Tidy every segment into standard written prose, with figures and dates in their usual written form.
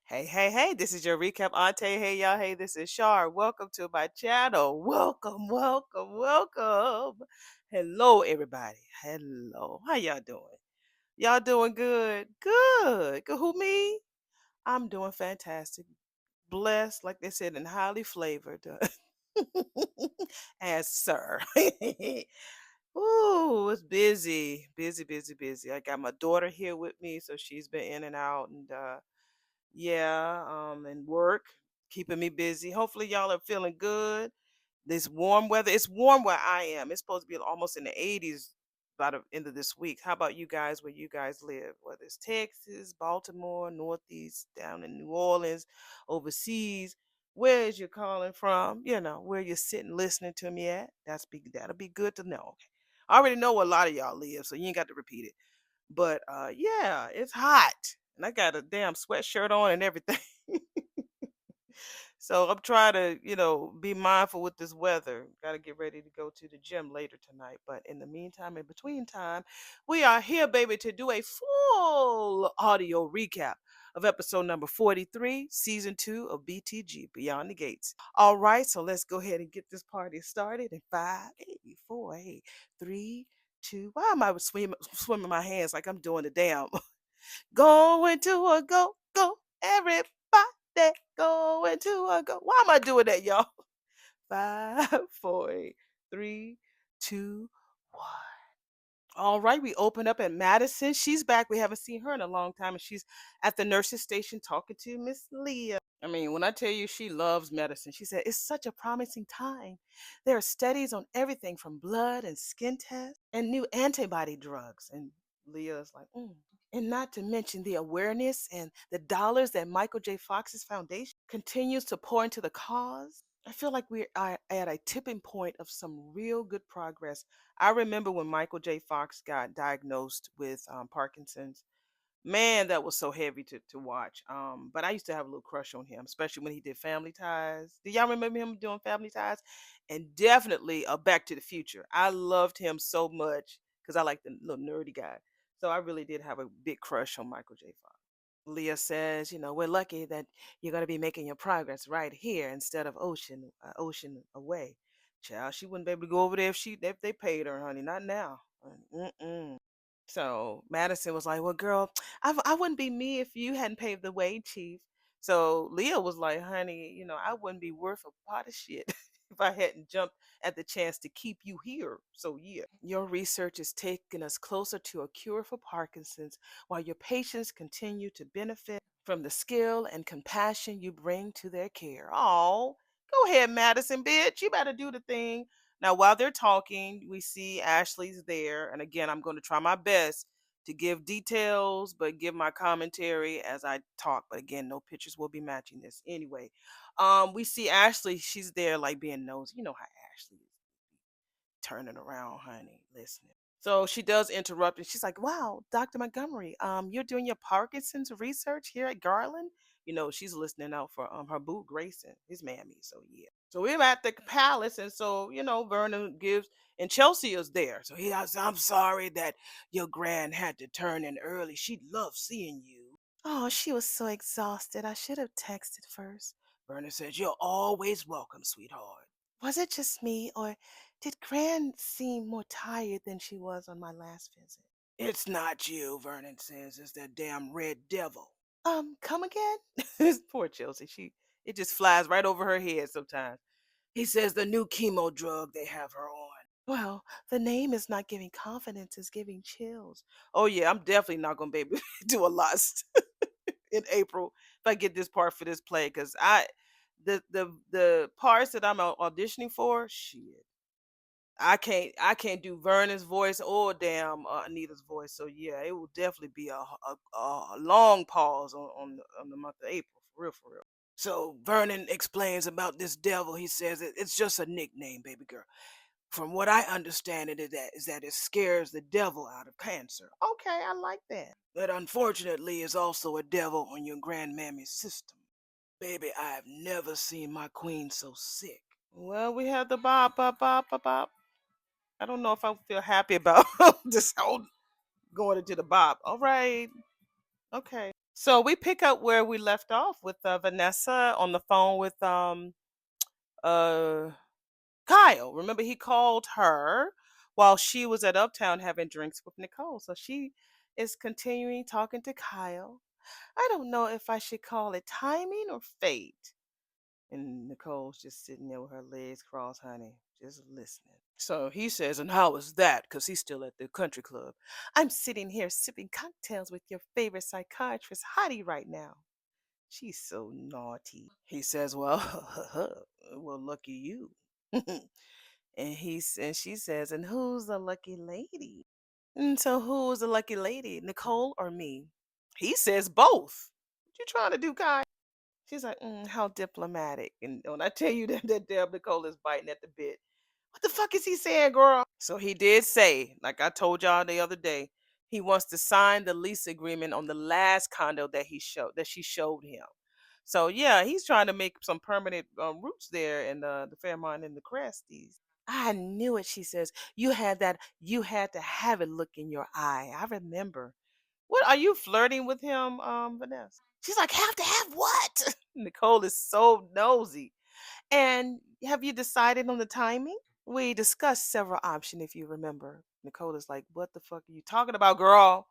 Hey, hey, hey, this is your recap auntie. Hey, y'all. Hey, this is Shar. Welcome to my channel. Welcome, welcome, welcome. Hello, everybody. Hello. How y'all doing? Y'all doing good? Good. Good. Who, me? I'm doing fantastic. Blessed, like they said, and highly flavored. As sir. Ooh, it's busy. Busy, busy, busy. I got my daughter here with me, so she's been in and out and yeah, and work, keeping me busy. Hopefully, y'all are feeling good. This warm weather, it's warm where I am. It's supposed to be almost in the 80s by the end of this week. How about you guys, where you guys live? Whether it's Texas, Baltimore, Northeast, down in New Orleans, overseas. Where is you calling from? Where you're sitting listening to me at. That'll be good to know. Okay. I already know where a lot of y'all live, so you ain't got to repeat it. But yeah, it's hot. And I got a damn sweatshirt on and everything. So I'm trying to, be mindful with this weather. Got to get ready to go to the gym later tonight. But in the meantime, in between time, we are here, baby, to do a full audio recap of episode number 43, season 2 of BTG, Beyond the Gates. All right, so let's go ahead and get this party started in 5, 8, 4, 8, 3, 2. Why am I swimming my hands like I'm doing the damn going to a go, everybody going to a go. Why am I doing that, y'all? 5, 4, 3, 2, 1. All right, we open up at Madison. She's back. We haven't seen her in a long time, and she's at the nurse's station talking to Miss Leah. I mean, when I tell you she loves medicine, she said it's such a promising time. There are studies on everything from blood and skin tests and new antibody drugs. And Leah's like, And not to mention the awareness and the dollars that Michael J. Fox's foundation continues to pour into the cause. I feel like we are at a tipping point of some real good progress. I remember when Michael J. Fox got diagnosed with Parkinson's. Man, that was so heavy to watch. But I used to have a little crush on him, especially when he did Family Ties. Do y'all remember him doing Family Ties? And definitely Back to the Future. I loved him so much because I like the little nerdy guy. So I really did have a big crush on Michael J. Fox. Leah says, we're lucky that you're going to be making your progress right here instead of ocean away. Child, she wouldn't be able to go over there if they paid her, honey. Not now. Mm-mm. So Madison was like, "Well, girl, I wouldn't be me if you hadn't paved the way, Chief." So Leah was like, "Honey, I wouldn't be worth a pot of shit if I hadn't jumped at the chance to keep you here. So yeah, your research is taking us closer to a cure for Parkinson's, while your patients continue to benefit from the skill and compassion you bring to their care." Oh, go ahead, Madison, bitch. You better do the thing. Now, while they're talking, we see Ashley's there. And again, I'm going to try my best to give details, but give my commentary as I talk. But again, no pictures will be matching this. Anyway, we see Ashley. She's there like being nosy. You know how Ashley is, turning around, honey, listening. So she does interrupt and she's like, "Wow, Dr. Montgomery, you're doing your Parkinson's research here at Garland?" She's listening out for her boo Grayson, his mammy. So yeah. So we're at the palace, and so Vernon gives, and Chelsea is there. So he says, "I'm sorry that your grand had to turn in early. She loved seeing you." Oh, she was so exhausted. I should have texted first. Vernon says, "You're always welcome, sweetheart." Was it just me, or did Gran seem more tired than she was on my last visit? "It's not you," Vernon says. "It's that damn red devil." Come again? Poor Chelsea. It just flies right over her head sometimes. "He says the new chemo drug they have her on." Well, the name is not giving confidence, it's giving chills. Oh yeah, I'm definitely not gonna be able to do a lot in April if I get this part for this play, because the parts that I'm auditioning for, shit. I can't do Vernon's voice or damn Anita's voice. So yeah, it will definitely be a long pause on the month of April, for real, for real. So Vernon explains about this devil. He says it's just a nickname, baby girl. From what I understand is that it scares the devil out of cancer. Okay, I like that. But unfortunately, is also a devil on your grandmammy's system. Baby, I've never seen my queen so sick. Well, we have the bop, bop, bop, bop, bop. I don't know if I feel happy about this whole going into the bop. All right. Okay. So we pick up where we left off with Vanessa on the phone with uh Kyle. Remember, he called her while she was at Uptown having drinks with Nicole. So she is continuing talking to Kyle. I don't know if I should call it timing or fate. And Nicole's just sitting there with her legs crossed, honey, just listening. So he says, and how is that? Because he's still at the country club. I'm sitting here sipping cocktails with your favorite psychiatrist, Hottie, right now. She's so naughty. He says, well, well, lucky you. And she says, and who's the lucky lady? And so who's the lucky lady, Nicole or me? He says both. What you trying to do, Kai? She's like, how diplomatic. And when I tell you that Deb Nicole is biting at the bit, what the fuck is he saying, girl? So he did say, like I told y'all the other day, he wants to sign the lease agreement on the last condo that she showed him. So yeah, he's trying to make some permanent roots there in the Fairmont and the Cresties. I knew it, she says. You had to have it look in your eye. I remember. What are you flirting with him, Vanessa? She's like, have to have what? Nicole is so nosy. And have you decided on the timing? We discussed several options, if you remember. Nicole is like, what the fuck are you talking about, girl?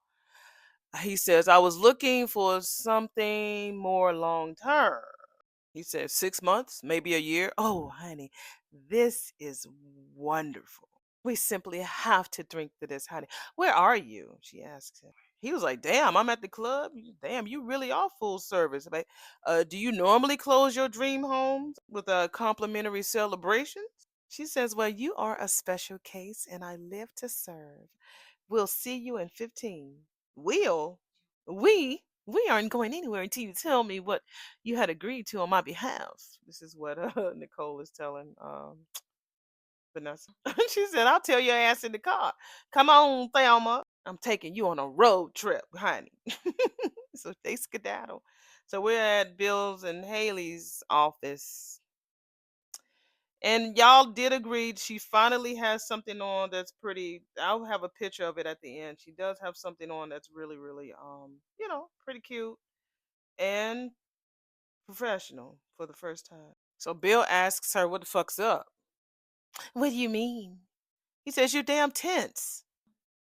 He says, I was looking for something more long term. He said 6 months, maybe a year. Oh, honey, this is wonderful. We simply have to drink to this, honey. Where are you? She asks him. He was like, damn, I'm at the club. Damn, you really are full service. Like, do you normally close your dream homes with a complimentary celebration? She says, well, you are a special case and I live to serve. We'll see you in 15. Will? We aren't going anywhere until you tell me what you had agreed to on my behalf. This is what Nicole is telling Vanessa. She said, I'll tell your ass in the car. Come on, Thelma. I'm taking you on a road trip, honey. So they skedaddle. So we're at Bill's and Haley's office. And y'all did agree she finally has something on that's pretty. I'll have a picture of it at the end. She does have something on that's really, really pretty cute and professional for the first time. So Bill asks her what the fuck's up. What do you mean? He says, you're damn tense.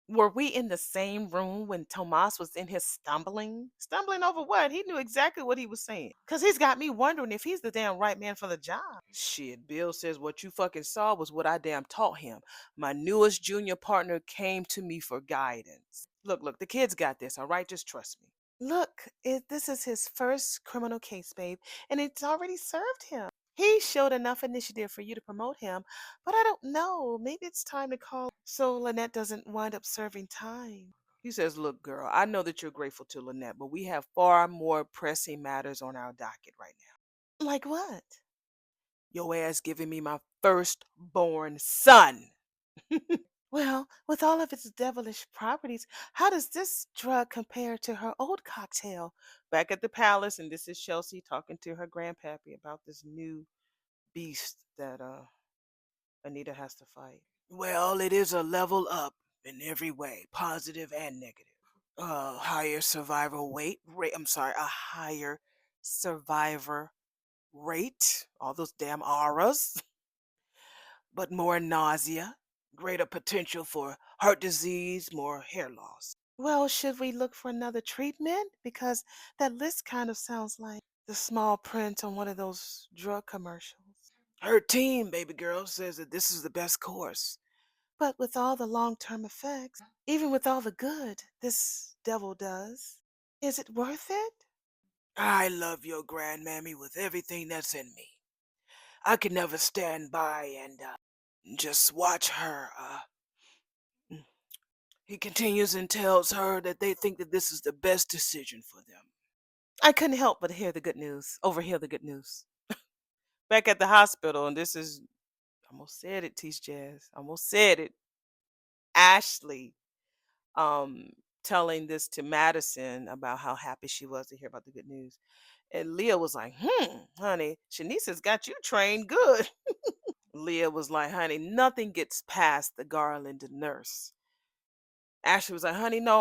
Were we in the same room when Tomas was in his stumbling? Stumbling over what? He knew exactly what he was saying. Because he's got me wondering if he's the damn right man for the job. Shit, Bill says what you fucking saw was what I damn taught him. My newest junior partner came to me for guidance. Look, the kid's got this, all right? Just trust me. Look, this is his first criminal case, babe, and it's already served him. He showed enough initiative for you to promote him, but I don't know. Maybe it's time to call so Lynette doesn't wind up serving time. He says, look, girl, I know that you're grateful to Lynette, but we have far more pressing matters on our docket right now. Like what? Your ass giving me my firstborn son. Well, with all of its devilish properties, how does this drug compare to her old cocktail? Back at the palace, and this is Chelsea talking to her grandpappy about this new beast that Anita has to fight. Well, it is a level up in every way, positive and negative. Higher survival rate. I'm sorry, a higher survivor rate. All those damn auras, but more nausea, greater potential for heart disease, more hair loss. Well, should we look for another treatment? Because that list kind of sounds like the small print on one of those drug commercials. Her team, baby girl, says that this is the best course. But with all the long term effects, even with all the good this devil does, is it worth it? I love your grandmammy with everything that's in me. I could never stand by and just watch her. Mm. He continues and tells her that they think that this is the best decision for them. I couldn't help but overhear the good news. Back at the hospital, and this is, almost said it, Teach Jazz, almost said it. Ashley um telling this to Madison about how happy she was to hear about the good news. And Leah was like, honey, Shanice's got you trained good. Leah was like, honey, nothing gets past the Garland nurse. Ashley was like, honey, no,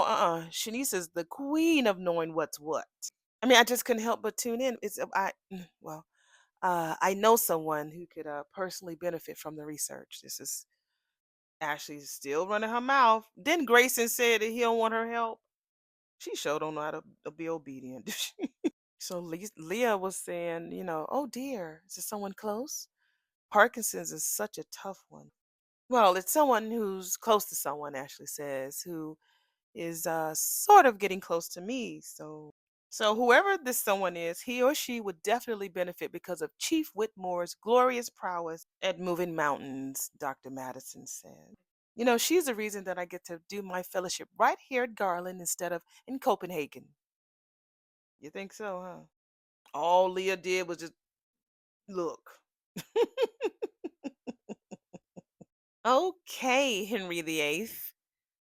Shanice is the queen of knowing what's what. I mean, I just couldn't help but tune in. I know someone who could personally benefit from the research. This is Ashley still running her mouth. Then Grayson said that he don't want her help. She sure don't know how to be obedient. So Leah was saying, oh dear, is it someone close? Parkinson's is such a tough one. Well, it's someone who's close to someone, Ashley says, who is sort of getting close to me. So whoever this someone is, he or she would definitely benefit because of Chief Whitmore's glorious prowess at moving mountains, Dr. Madison said. She's the reason that I get to do my fellowship right here at Garland instead of in Copenhagen. You think so, huh? All Leah did was just look. Okay, Henry VIII.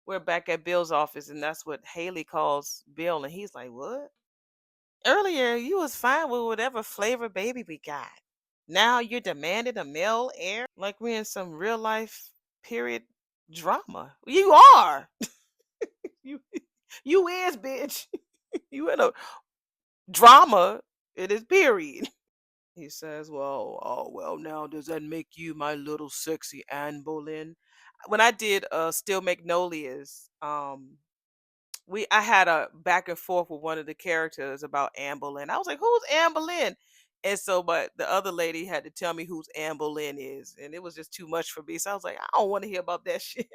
We're back at Bill's office, and that's what Haley calls Bill, and he's like, "What? Earlier, you was fine with whatever flavor baby we got. Now you're demanding a male heir, like we're in some real life period drama. You are. you, you is, bitch. You in a drama. It is period." He says, "Well, oh well, now does that make you my little sexy Anne Boleyn?" When I did Still Magnolias, I had a back and forth with one of the characters about Anne Boleyn. I was like, "Who's Anne Boleyn?" And so, but the other lady had to tell me who's Anne Boleyn is, and it was just too much for me. So I was like, "I don't want to hear about that shit."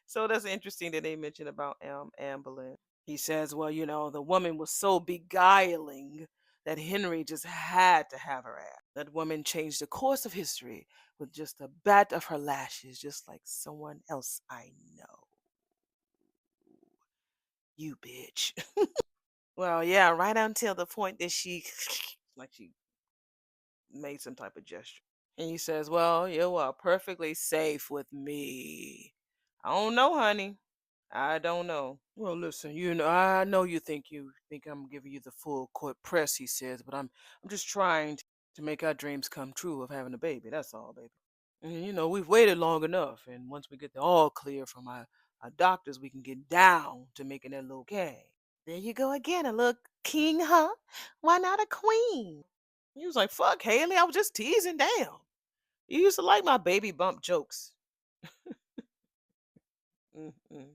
So that's interesting that they mentioned about Anne Boleyn. He says, "Well, the woman was so beguiling that Henry just had to have her ass. That woman changed the course of history with just a bat of her lashes, just like someone else I know. You bitch." Well, yeah, right until the point that she, like she made some type of gesture. And he says, "Well, you are perfectly safe with me." I don't know, honey. I don't know. Well, listen, I know you think I'm giving you the full court press, he says, but I'm just trying to make our dreams come true of having a baby. That's all, baby. And we've waited long enough, and once we get the all clear from our doctors, we can get down to making that little K. There you go again, a little king, huh? Why not a queen? He was like, "Fuck, Haley, I was just teasing. Damn. You used to like my baby bump jokes." Mm-mm.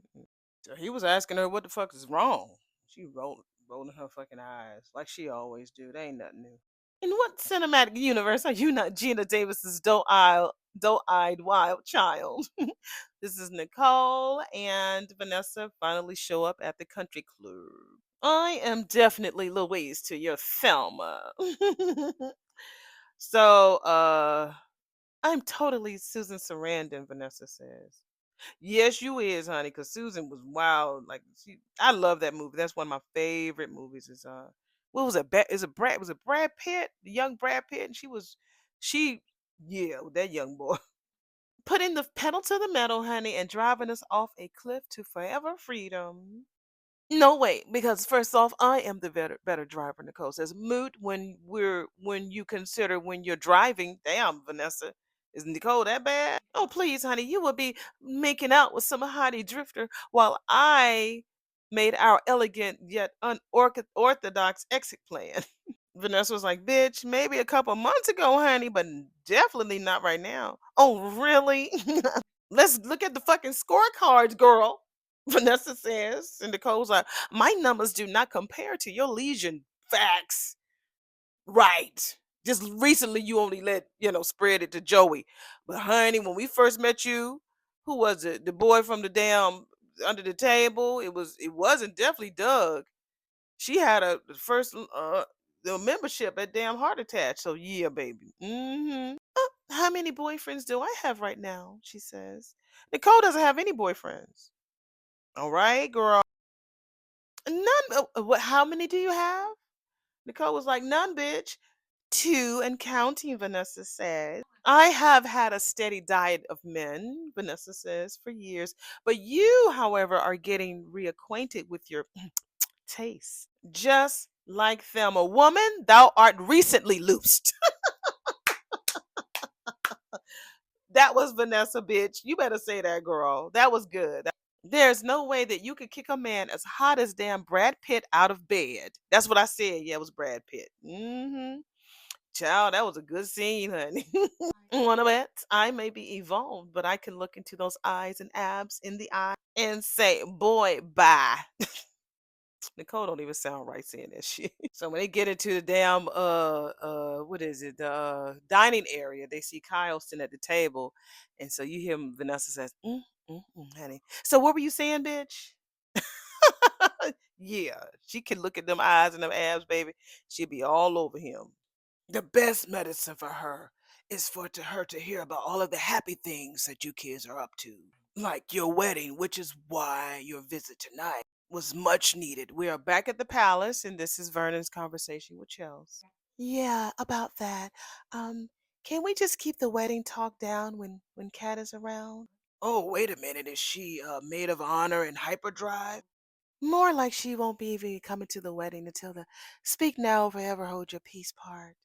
So he was asking her what the fuck is wrong. She rolling her fucking eyes like she always do. They ain't nothing new. In what cinematic universe are you not Gina Davis's doe-eyed wild child? This is Nicole and Vanessa finally show up at the country club. I am definitely Louise to your Thelma. So, I'm totally Susan Sarandon, Vanessa says. Yes, you is, honey, because Susan was wild. Like I love that movie. That's one of my favorite movies. Is what was it? Was it Brad Pitt, the young Brad Pitt, and she, yeah, that young boy. Putting the pedal to the metal, honey, and driving us off a cliff to forever freedom. No, wait, because first off, I am the better driver. Nicole says, "Moot when you consider when you're driving." Damn, Vanessa, is Nicole that bad? Oh, please, honey, you will be making out with some hottie drifter while I made our elegant yet unorthodox exit plan. Vanessa was like, "Bitch, maybe a couple months ago, honey, but definitely not right now." Oh, really? Let's look at the fucking scorecards, girl. Vanessa says. And Nicole's like, "My numbers do not compare to your lesion." Facts. Right. Just recently you only spread it to Joey. But honey, when we first met you, who was it? The boy from the damn under the table? It wasn't definitely Doug. She had the first the membership at damn Heart Attack. So yeah, baby. Mm-hmm. How many boyfriends do I have right now? She says. Nicole doesn't have any boyfriends. All right, girl. None. What? How many do you have? Nicole was like, "None, bitch." Two and counting, Vanessa said. "I have had a steady diet of men," Vanessa says, "for years. But you, however, are getting reacquainted with your taste. Just like Thelma. Woman, thou art recently loosed." That was Vanessa, bitch. You better say that, girl. That was good. There's no way that you could kick a man as hot as damn Brad Pitt out of bed. That's what I said. Yeah, it was Brad Pitt. Mm-hmm. Child, that was a good scene, honey. One of it, I may be evolved, but I can look into those eyes and abs in the eye and say, boy, bye. Nicole don't even sound right saying that shit. So when they get into the damn what is it, the dining area, they see Kyle sitting at the table, and so you hear Vanessa says, honey. So what were you saying, bitch? Yeah, she can look at them eyes and them abs, baby. She'll be all over him. The best medicine for her is for her to hear about all of the happy things that you kids are up to, like your wedding, which is why your visit tonight was much needed. We are back at the palace, and this is Vernon's conversation with Chels. Yeah, about that. Um, can we just keep the wedding talk down when Kat is around? Oh, wait a minute. Is she maid of honor in hyperdrive? More like she won't be even coming to the wedding until the speak now or forever hold your peace part.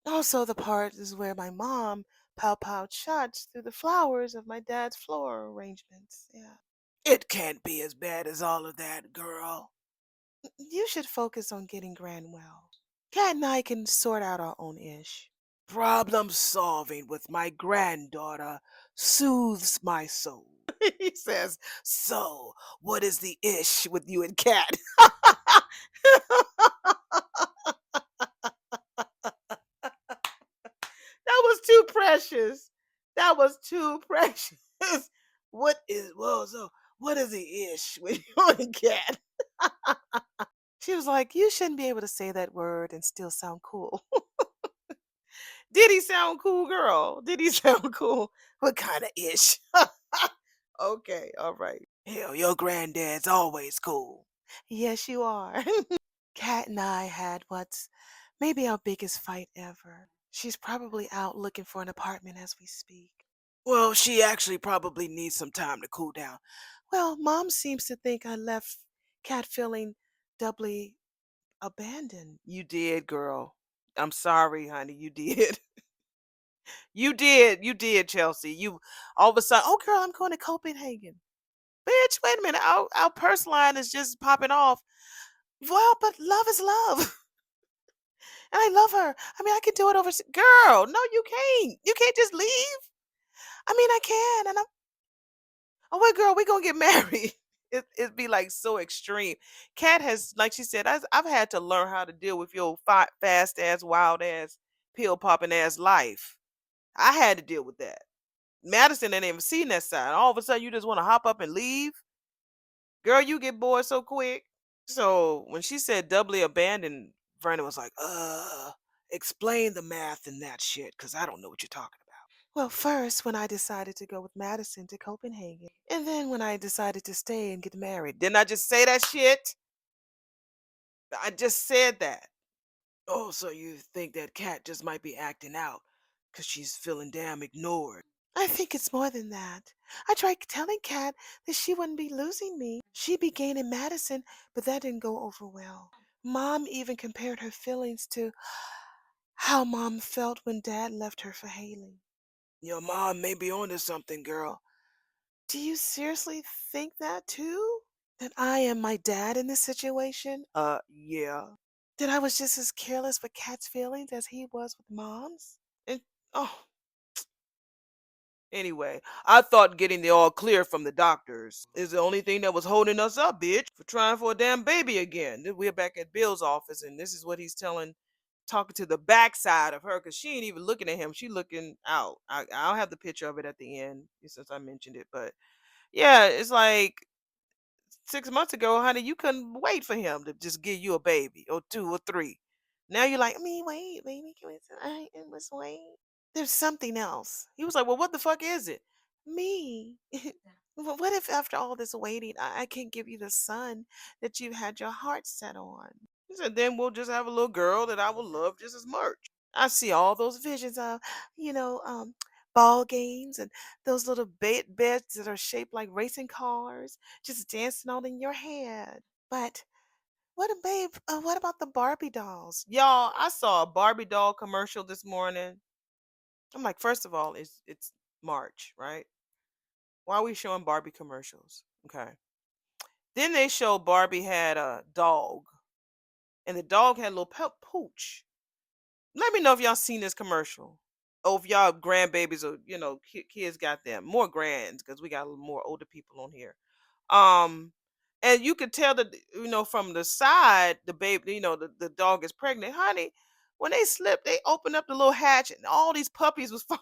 Also, the part is where my mom pow shots through the flowers of my dad's floral arrangements. Yeah. It can't be as bad as all of that, girl. You should focus on getting Gran well. Kat and I can sort out our own ish. Problem solving with my granddaughter soothes my soul. He says, so what is the ish with you and Kat? That was too precious. That was too precious. What is the ish with you and Kat? She was like, you shouldn't be able to say that word and still sound cool. Did he sound cool, girl? Did he sound cool? What kind of ish? Okay, all right. Hell, your granddad's always cool. Yes, you are. Kat and I had what's maybe our biggest fight ever. She's probably out looking for an apartment as we speak. Well, she actually probably needs some time to cool down. Well, Mom seems to think I left Kat feeling doubly abandoned. You did, girl. I'm sorry, honey. You did. You did. You did, Chelsea. You all of a sudden, oh, girl, I'm going to Copenhagen. Bitch, wait a minute. Our purse line is just popping off. Well, but love is love. And I love her. I mean, I can do it over. Girl, no, you can't. You can't just leave. I mean, I can. And I'm, oh, wait, girl, we going to get married. It'd be like so extreme. Kat has, like she said, I've had to learn how to deal with your fast ass, wild ass, pill popping ass life. I had to deal with that. Madison ain't even seen that side. All of a sudden, you just want to hop up and leave. Girl, you get bored so quick. So when she said doubly abandoned, Vernon was like, explain the math and that shit, because I don't know what you're talking about. Well, first, when I decided to go with Madison to Copenhagen, and then when I decided to stay and get married. Didn't I just say that shit? I just said that. Oh, so you think that Kat just might be acting out because she's feeling damn ignored? I think it's more than that. I tried telling Kat that she wouldn't be losing me. She'd be gaining Madison, but that didn't go over well. Mom even compared her feelings to how Mom felt when Dad left her for Haley. Your mom may be onto something, girl. Do you seriously think that too? That I am my dad in this situation? Yeah. That I was just as careless with Kat's feelings as he was with Mom's? And, oh, anyway, I thought getting the all clear from the doctors is the only thing that was holding us up, bitch, for trying for a damn baby again. Then we're back at Bill's office, and this is what he's talking to the backside of her, because she ain't even looking at him. She looking out. I'll have the picture of it at the end since I mentioned it. But yeah, it's like 6 months ago, honey, you couldn't wait for him to just give you a baby or two or three. Now you're like, I mean, wait, baby, can we, let's wait. There's something else. He was like, well, what the fuck is it? Me. Well, what if after all this waiting, I can't give you the son that you had your heart set on? He said, then we'll just have a little girl that I will love just as much. I see all those visions of, you know, ball games and those little beds that are shaped like racing cars just dancing all in your head. But what a babe, what about the Barbie dolls? Y'all, I saw a Barbie doll commercial this morning. I'm like, first of all, it's March, right? Why are we showing Barbie commercials? Okay. Then they showed Barbie had a dog, and the dog had a little pooch. Let me know if y'all seen this commercial. Oh, if y'all grandbabies or kids got them more grands because we got a little more older people on here. Um, and you could tell that from the side the baby, the dog is pregnant, honey. When they slipped, they opened up the little hatch, and all these puppies was all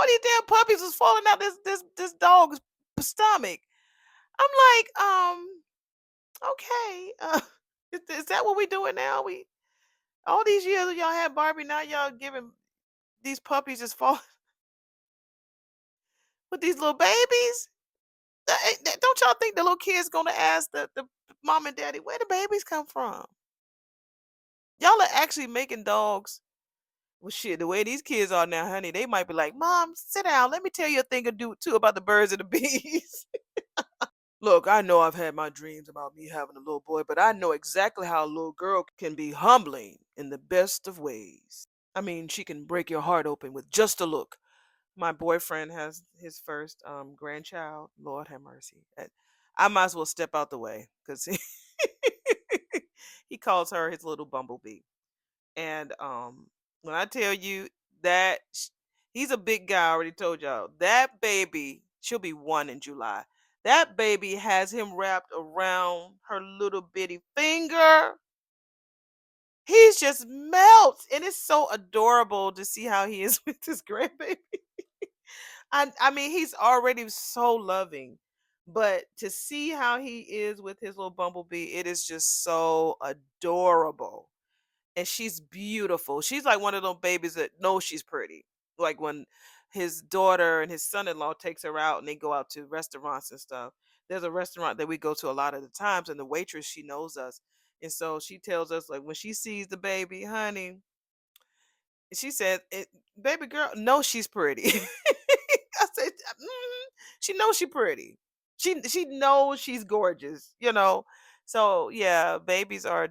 these damn puppies was falling out this dog's stomach. I'm like, okay, is that what we doing now? We all these years y'all had Barbie, now y'all giving these puppies just fall with these little babies. Don't y'all think the little kids gonna ask the mom and daddy where the babies come from? Y'all are actually making dogs. Well, shit, the way these kids are now, honey, they might be like, "Mom, sit down. Let me tell you a thing or do too about the birds and the bees." Look, I know I've had my dreams about me having a little boy, but I know exactly how a little girl can be humbling in the best of ways. I mean, she can break your heart open with just a look. My boyfriend has his first grandchild. Lord have mercy. I might as well step out the way because he calls her his little bumblebee. And when I tell you that he's a big guy, I already told y'all that baby. She'll be 1 in July. That baby has him wrapped around her little bitty finger. He's just melts, and it's so adorable to see how he is with his grandbaby. I mean, he's already so loving, but to see how he is with his little bumblebee, it is just so adorable. And she's beautiful. She's like one of those babies that knows she's pretty. Like when his daughter and his son-in-law takes her out and they go out to restaurants and stuff. There's a restaurant that we go to a lot of the times, and the waitress, she knows us. And so she tells us, like, when she sees the baby, honey, she said, "Baby girl, no, she's pretty." I said, "She knows she's pretty. She knows she's gorgeous." So yeah, babies are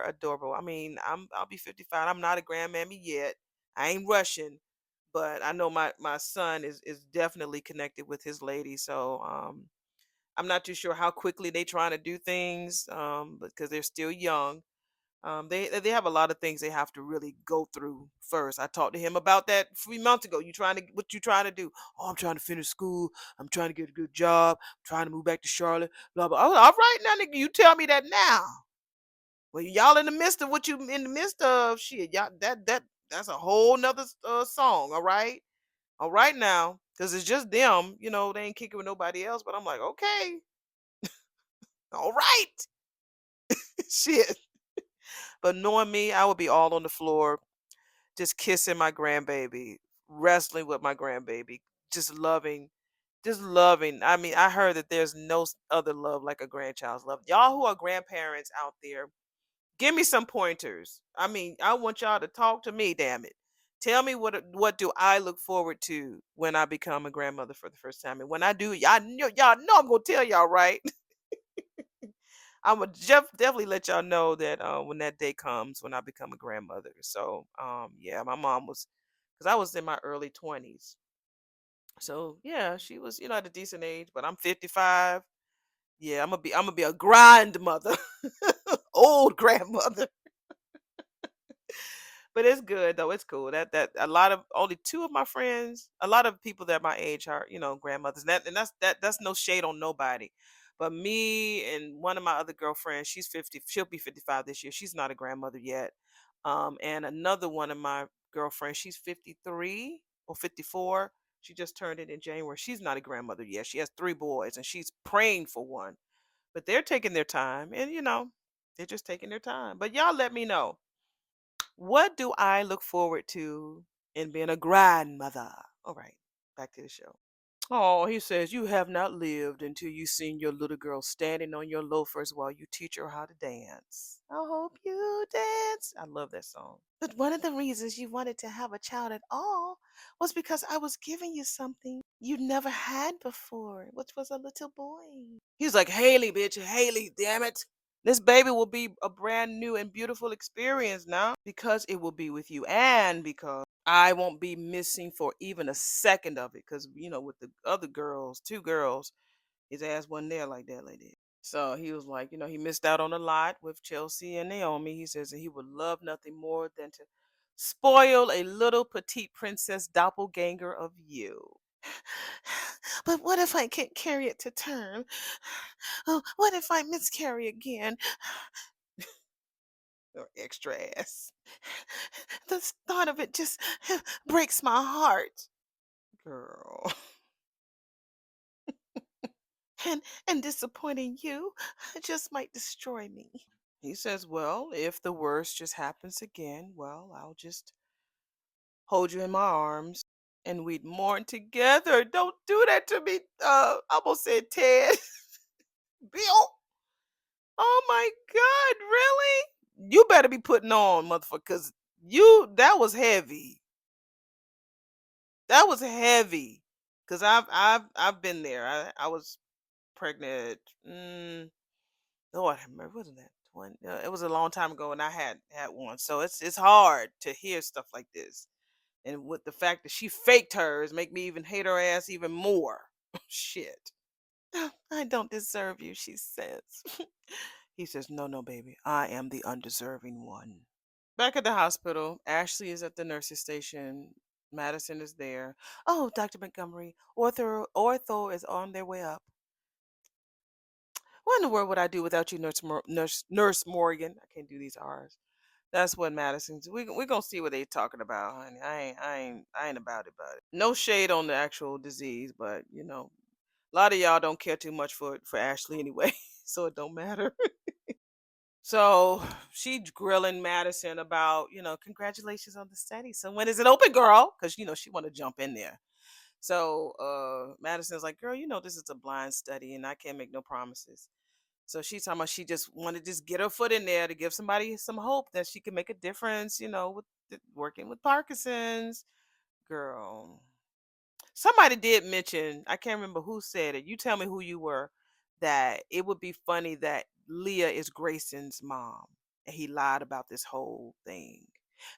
adorable. I mean, I'll be 55. I'm not a grandmammy yet. I ain't rushing, but I know my son is definitely connected with his lady. So I'm not too sure how quickly they trying to do things, because they're still young. They have a lot of things they have to really go through first. I talked to him about that 3 months ago. What you trying to do? Oh, I'm trying to finish school. I'm trying to get a good job. I'm trying to move back to Charlotte. Blah blah. Oh, all right, now nigga, you tell me that now. Well, y'all in the midst of what you in the midst of, shit. Y'all that's a whole nother song. All right now, because it's just them. They ain't kicking with nobody else. But I'm like, okay, all right, shit. But knowing me, I would be all on the floor just kissing my grandbaby, wrestling with my grandbaby, just loving, just loving. I mean, I heard that there's no other love like a grandchild's love. Y'all who are grandparents out there, give me some pointers. I mean, I want y'all to talk to me, damn it. Tell me what do I look forward to when I become a grandmother for the first time, and when I do, y'all know I'm gonna tell y'all, right. I would definitely let y'all know that when that day comes when I become a grandmother. So yeah, my mom was, because I was in my early 20s. So yeah, she was at a decent age, but I'm 55. Yeah, I'm gonna be a grandmother, old grandmother. But it's good though. It's cool. That a lot of only two of my friends, a lot of people that my age are, grandmothers. That's no shade on nobody. But me and one of my other girlfriends, she's 50. She'll be 55 this year. She's not a grandmother yet. And another one of my girlfriends, she's 53 or 54. She just turned it in January. She's not a grandmother yet. She has 3 boys, and she's praying for one. But they're taking their time, and they're just taking their time. But y'all let me know, what do I look forward to in being a grandmother? All right, back to the show. Oh, he says, you have not lived until you seen your little girl standing on your loafers while you teach her how to dance. I hope you dance. I love that song. But one of the reasons you wanted to have a child at all was because I was giving you something you never had before, which was a little boy. He's like, Haley, bitch, Haley, damn it. This baby will be a brand new and beautiful experience now because it will be with you, and because I won't be missing for even a second of it. Because, with the other girls, 2 girls, His ass wasn't there like that, lady. So he was like, he missed out on a lot with Chelsea and Naomi. He says that he would love nothing more than to spoil a little petite princess doppelganger of you. But what if I can't carry it to term? Oh, what if I miscarry again? Or extra ass. The thought of it just breaks my heart. Girl. And disappointing you just might destroy me. He says, well, if the worst just happens again, well, I'll just hold you in my arms and we'd mourn together. Don't do that to me. I almost said Ted. Bill. Oh my God, really? You better be putting on, motherfucker, because that was heavy. That was heavy. Cause I've been there. I was pregnant. Lord, I remember, wasn't that one? It was a long time ago, and I had one. So it's hard to hear stuff like this, and with the fact that she faked hers, make me even hate her ass even more. Shit. I don't deserve you, she says. He says, no, no, baby, I am the undeserving one. Back at the hospital, Ashley is at the nurse's station. Madison is there. Oh, Dr. Montgomery, ortho is on their way up. What in the world would I do without you, Nurse Morgan? I can't do these R's. That's what Madison's. We gonna see what they talking about, honey. I ain't about it. No shade on the actual disease, but a lot of y'all don't care too much for Ashley anyway, so it don't matter. So she's grilling Madison about, congratulations on the study. So when is it open, girl? Because she want to jump in there. So Madison's like, girl, this is a blind study and I can't make no promises. So she's talking about she just wanted to just get her foot in there to give somebody some hope that she can make a difference, with working with Parkinson's. Girl. Somebody did mention, I can't remember who said it. You tell me who you were, that it would be funny that Leah is Grayson's mom. And he lied about this whole thing.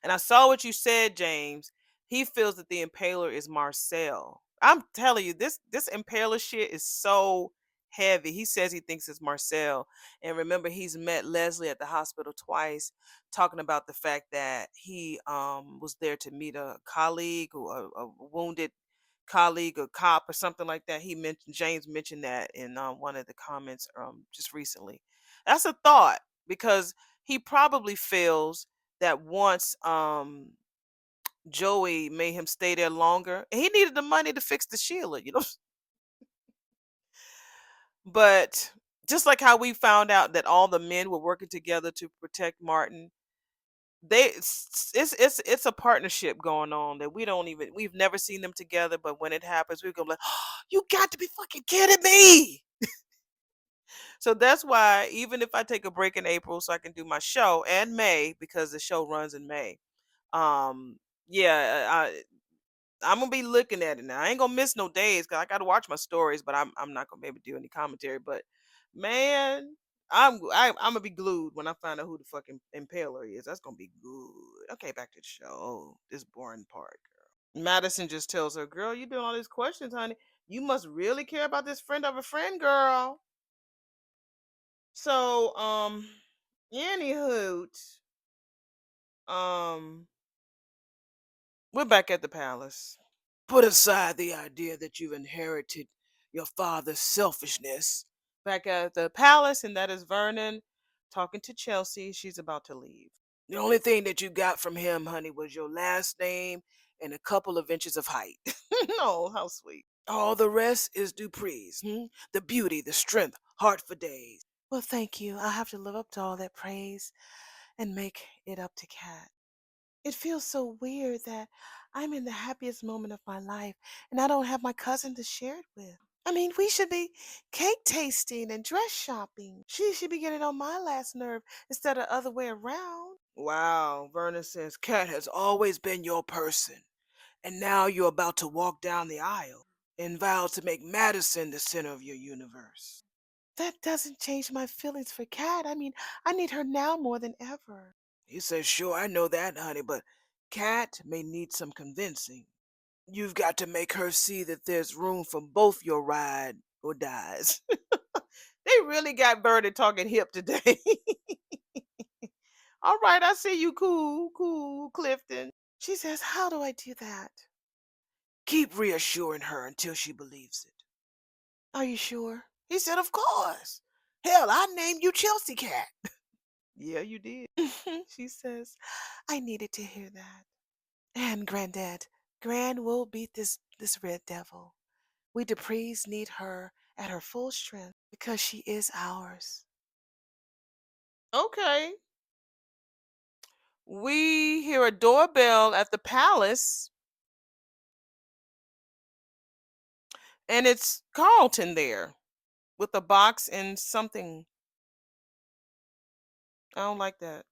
And I saw what you said, James. He feels that the impaler is Marcel. I'm telling you, this impaler shit is so heavy. He says he thinks it's Marcel. And remember, he's met Leslie at the hospital twice, talking about the fact that he was there to meet a colleague or a wounded colleague or cop or something like that. James mentioned that in one of the comments just recently. That's a thought because he probably feels that once Joey made him stay there longer, and he needed the money to fix the Sheila. But just like how we found out that all the men were working together to protect Martin, it's a partnership going on that we've never seen them together, but when it happens we're gonna be like, oh, you got to be fucking kidding me. So that's why even if I take a break in April so I can do my show, and May because the show runs in May, um yeah, I'm gonna be looking at it now. I ain't gonna miss no days because I gotta watch my stories, but I'm not gonna be able to do any commentary. But man, I'm gonna be glued when I find out who the fucking impaler is. That's gonna be good. Okay, back to the show. Oh, this boring part, girl. Madison just tells her, "Girl, you doing all these questions, honey. You must really care about this friend of a friend, girl." So, anywho, um, we're back at the palace. Put aside the idea that you've inherited your father's selfishness. Back at the palace, and that is Vernon talking to Chelsea. She's about to leave. The only thing that you got from him, honey, was your last name and a couple of inches of height. No, how sweet. All the rest is Dupree's. The beauty, the strength, heart for days. Well, thank you. I'll have to live up to all that praise and make it up to Kat. It feels so weird that I'm in the happiest moment of my life and I don't have my cousin to share it with. I mean, we should be cake tasting and dress shopping. She should be getting on my last nerve instead of other way around. Wow, Vernon says Kat has always been your person, and now you're about to walk down the aisle and vow to make Madison the center of your universe. That doesn't change my feelings for Kat. I mean, I need her now more than ever. He says, sure, I know that, honey, but Kat may need some convincing. You've got to make her see that there's room for both your ride or dies. They really got Vernon talking hip today. All right, I see you, cool, Clifton. She says, how do I do that? Keep reassuring her until she believes it. Are you sure? He said, of course. Hell, I named you Chelsea Cat. Yeah, you did. She says, I needed to hear that. And Granddad, Gran will beat this red devil. We Duprees need her at her full strength because she is ours. Okay. We hear a doorbell at the palace, and it's Carlton there with a box and something. I don't like that.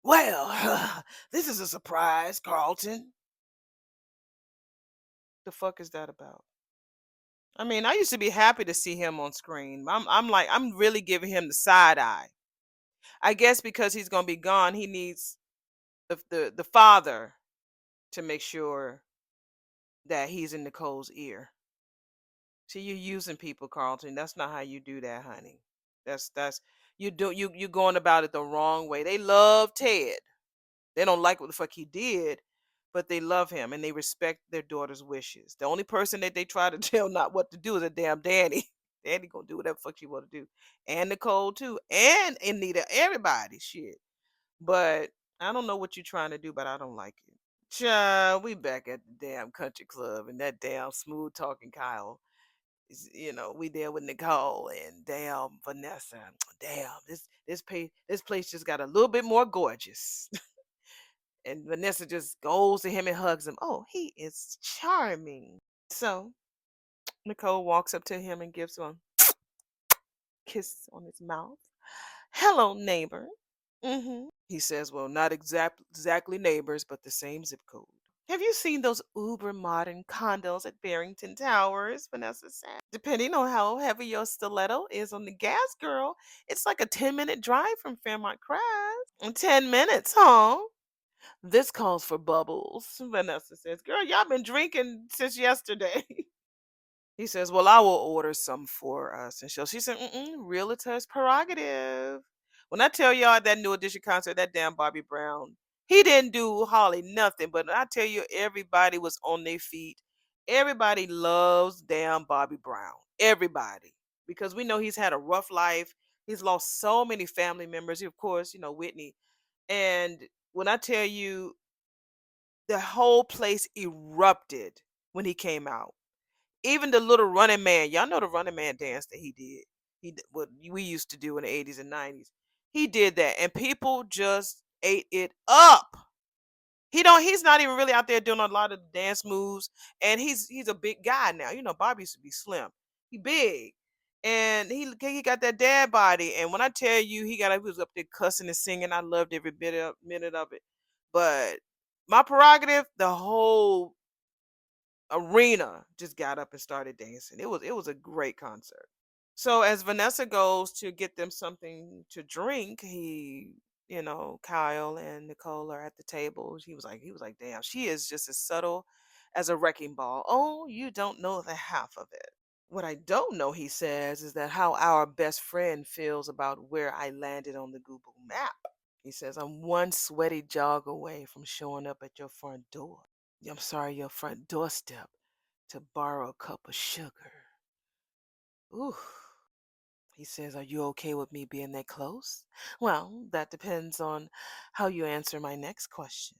Well, this is a surprise, Carlton. The fuck is that about? I mean, I used to be happy to see him on screen. I'm really giving him the side eye. I guess because he's gonna be gone, he needs the father to make sure that he's in Nicole's ear. See, you're using people, Carlton. That's not how you do that, honey. That's you going about it the wrong way. They love Ted. They don't like what the fuck he did, but they love him and they respect their daughter's wishes. The only person that they try to tell not what to do is a damn Danny. Danny gonna do whatever fuck she want to do, and Nicole too, and Anita. Everybody, shit. But I don't know what you're trying to do, but I don't like it. Child, we back at the damn country club and that damn smooth talking Kyle. We there with Nicole and damn Vanessa. Damn, this place just got a little bit more gorgeous. And Vanessa just goes to him and hugs him. Oh, he is charming. So Nicole walks up to him and gives him a kiss on his mouth. Hello, neighbor. He says, well, not exactly neighbors, but the same zip code. Have you seen those uber modern condos at Barrington Towers? Vanessa said. Depending on how heavy your stiletto is on the gas, girl, it's like a 10-minute drive from Fairmont Crest. 10 minutes, huh? This calls for bubbles, Vanessa says. Girl, y'all been drinking since yesterday. He says, well, I will order some for us. And she said, realtor's prerogative. When I tell y'all at that New Edition concert, that damn Bobby Brown, he didn't do hardly nothing. But I tell you, everybody was on their feet. Everybody loves damn Bobby Brown. Everybody. Because we know he's had a rough life. He's lost so many family members. Of course, Whitney. And when I tell you, the whole place erupted when he came out. Even the little Running Man, y'all know the Running Man dance that he did. What we used to do in the 80s and 90s. He did that, and people just ate it up. He's not even really out there doing a lot of dance moves, and he's a big guy now. Bobby used to be slim. He big. And he got that dad body. And when I tell you he was up there cussing and singing, I loved every minute of it. But my prerogative, the whole arena just got up and started dancing. It was a great concert. So as Vanessa goes to get them something to drink, Kyle and Nicole are at the table. He was like, damn, she is just as subtle as a wrecking ball. Oh, you don't know the half of it. What I don't know, he says, is that how our best friend feels about where I landed on the Google map. He says, I'm one sweaty jog away from showing up at your front door. I'm sorry, your front doorstep to borrow a cup of sugar. Ooh. He says, are you okay with me being that close? Well, that depends on how you answer my next question.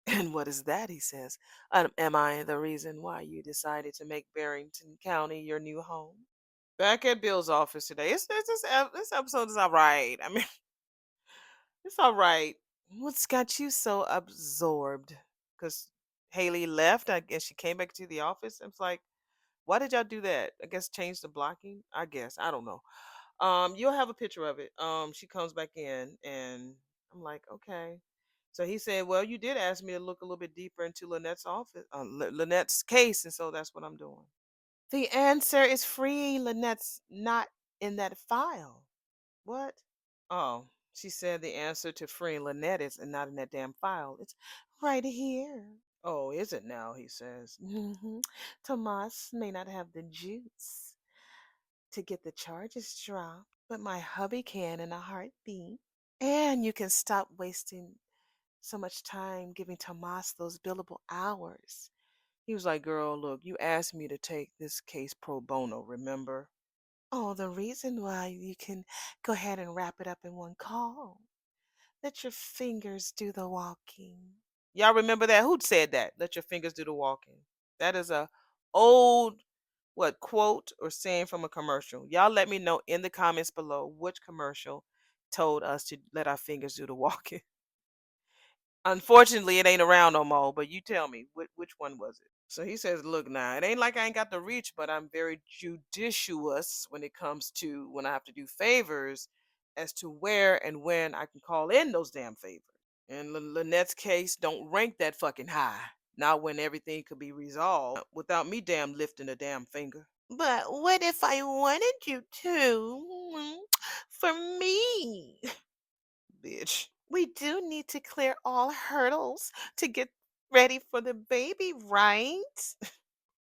And what is that? He says, am I the reason why you decided to make Barrington County your new home? Back at Bill's office today. This episode is all right. I mean, it's all right. What's got you so absorbed? Because Haley left. I guess she came back to the office. It's like, why did y'all do that? I guess change the blocking. I guess I don't know. You'll have a picture of it. She comes back in, and I'm like, okay. So he said, well, you did ask me to look a little bit deeper into Lynette's office, Lynette's case, and so that's what I'm doing. The answer is free. Lynette's not in that file. What? Oh, she said the answer to freeing Lynette is not in that damn file. It's right here. Oh, is it now? He says. Tomas may not have the juice to get the charges dropped, but my hubby can in a heartbeat. And you can stop wasting so much time giving Tomas those billable hours. He was like, girl, look, you asked me to take this case pro bono, remember? Oh, the reason why you can go ahead and wrap it up in one call. Let your fingers do the walking. Y'all remember that? Who said that? Let your fingers do the walking. That is a old what quote or saying from a commercial. Y'all let me know in the comments below which commercial told us to let our fingers do the walking. Unfortunately, it ain't around no more, but you tell me which one was it? So he says, look, now, it ain't like I ain't got the reach, but I'm very judicious when it comes to when I have to do favors as to where and when I can call in those damn favors. And Lynette's case don't rank that fucking high. Not when everything could be resolved without me damn lifting a damn finger. But what if I wanted you to? For me. Bitch. We do need to clear all hurdles to get ready for the baby, right?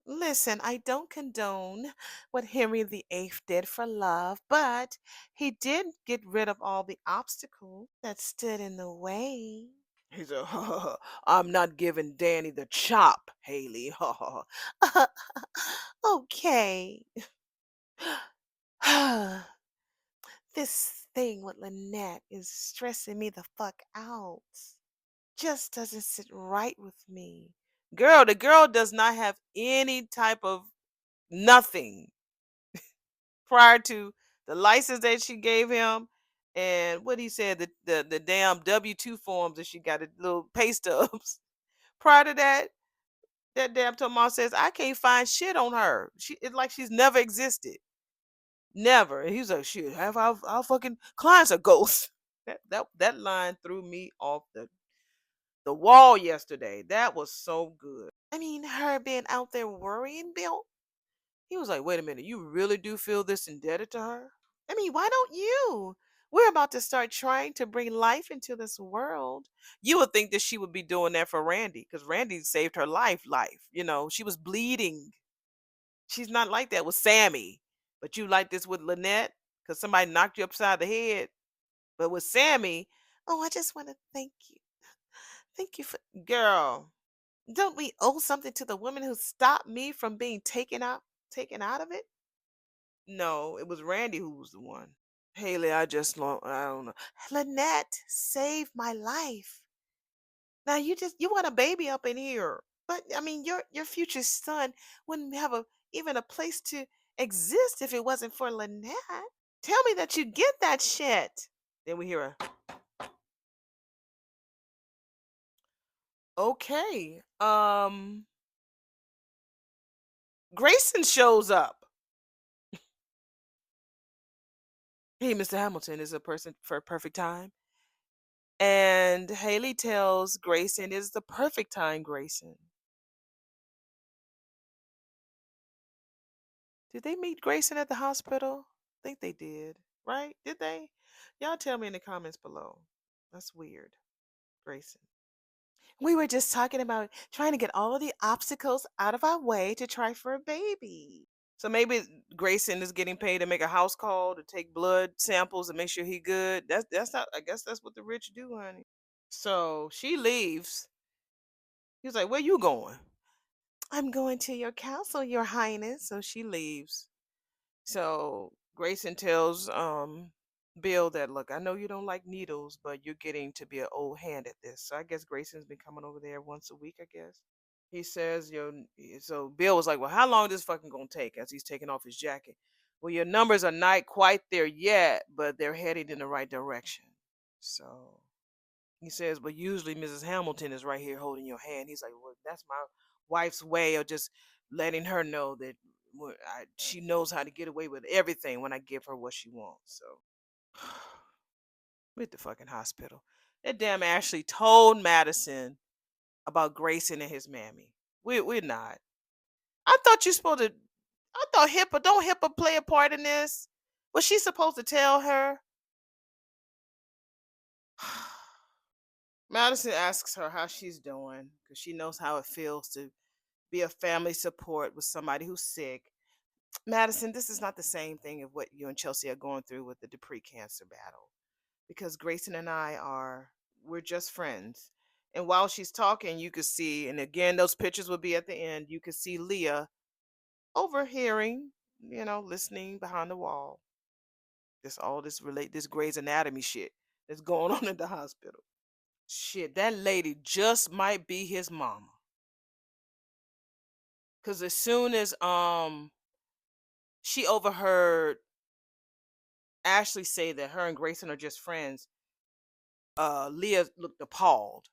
Listen, I don't condone what Henry VIII did for love, but he did get rid of all the obstacles that stood in the way. He said, I'm not giving Danny the chop, Haley. Okay. This thing with Lynette is stressing me the fuck out. Just doesn't sit right with me. Girl, the girl does not have any type of nothing prior to the license that she gave him and what he said, the damn W-2 forms that she got, the little pay stubs. Prior to that, that damn Tomas says, I can't find shit on her. It's like she's never existed. Never. And he's like, shit, have our fucking clients are ghosts. That line threw me off the wall yesterday. That was so good. I mean, her being out there worrying Bill. He was like, wait a minute, you really do feel this indebted to her? I mean, why don't you? We're about to start trying to bring life into this world. You would think that she would be doing that for Randy because Randy saved her life. You know, she was bleeding. She's not like that with Sammy. But you like this with Lynette because somebody knocked you upside the head. But with Sammy, oh, I just want to thank you. Thank you for, girl. Don't we owe something to the woman who stopped me from being taken out of it? No, it was Randy who was the one. Haley, I don't know. Lynette saved my life. Now you want a baby up in here. But I mean your future son wouldn't have even a place to exist if it wasn't for Lynette. Tell me that you get that shit. Then we hear a okay. Grayson shows up. Hey, Mr. Hamilton, is a person for a perfect time. And Haley tells Grayson it's the perfect time, Grayson. Did they meet Grayson at the hospital? I think they did, right? Did they? Y'all tell me in the comments below. That's weird, Grayson. We were just talking about trying to get all of the obstacles out of our way to try for a baby. So maybe Grayson is getting paid to make a house call to take blood samples and make sure he good. That's not. I guess that's what the rich do, honey. So she leaves. He's like, "Where you going?" I'm going to your castle, your highness. So she leaves. So Grayson tells Bill that, look, I know you don't like needles, but you're getting to be an old hand at this. So I guess Grayson's been coming over there once a week, I guess. He says, so Bill was like, well, how long is this fucking gonna take, as he's taking off his jacket? Well, your numbers are not quite there yet, but they're heading in the right direction. So he says, but usually Mrs. Hamilton is right here holding your hand. He's like, well, that's my wife's way of just letting her know that she knows how to get away with everything when I give her what she wants. So, we're at the fucking hospital. That damn Ashley told Madison about Grayson and his mammy. We're not. I thought you supposed to. I thought HIPAA don't HIPAA play a part in this. Was she supposed to tell her? Madison asks her how she's doing because she knows how it feels to be a family support with somebody who's sick. Madison, this is not the same thing of what you and Chelsea are going through with the pre-cancer battle. Because Grayson and I we're just friends. And while she's talking, you could see, and again, those pictures will be at the end, you could see Leah overhearing, listening behind the wall. This Grey's Anatomy shit that's going on at the hospital. Shit, that lady just might be his mama. Cause as soon as she overheard Ashley say that her and Grayson are just friends, Leah looked appalled.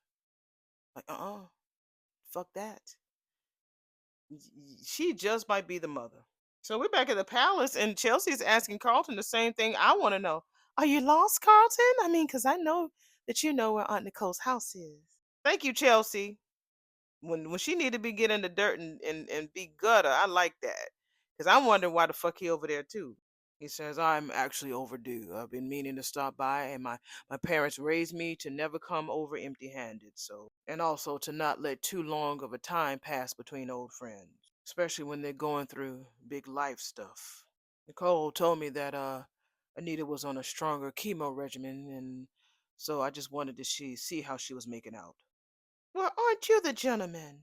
Like, fuck that. She just might be the mother. So we're back at the palace, and Chelsea's asking Carlton the same thing I want to know. Are you lost, Carlton? I mean, because I know that you know where Aunt Nicole's house is. Thank you, Chelsea. When she need to be getting the dirt and be gutter, I like that. Because I'm wondering why the fuck he over there, too. He says, I'm actually overdue. I've been meaning to stop by, and my parents raised me to never come over empty handed, so. And also to not let too long of a time pass between old friends, especially when they're going through big life stuff. Nicole told me that Anita was on a stronger chemo regimen, and so I just wanted to see how she was making out. Well, aren't you the gentleman?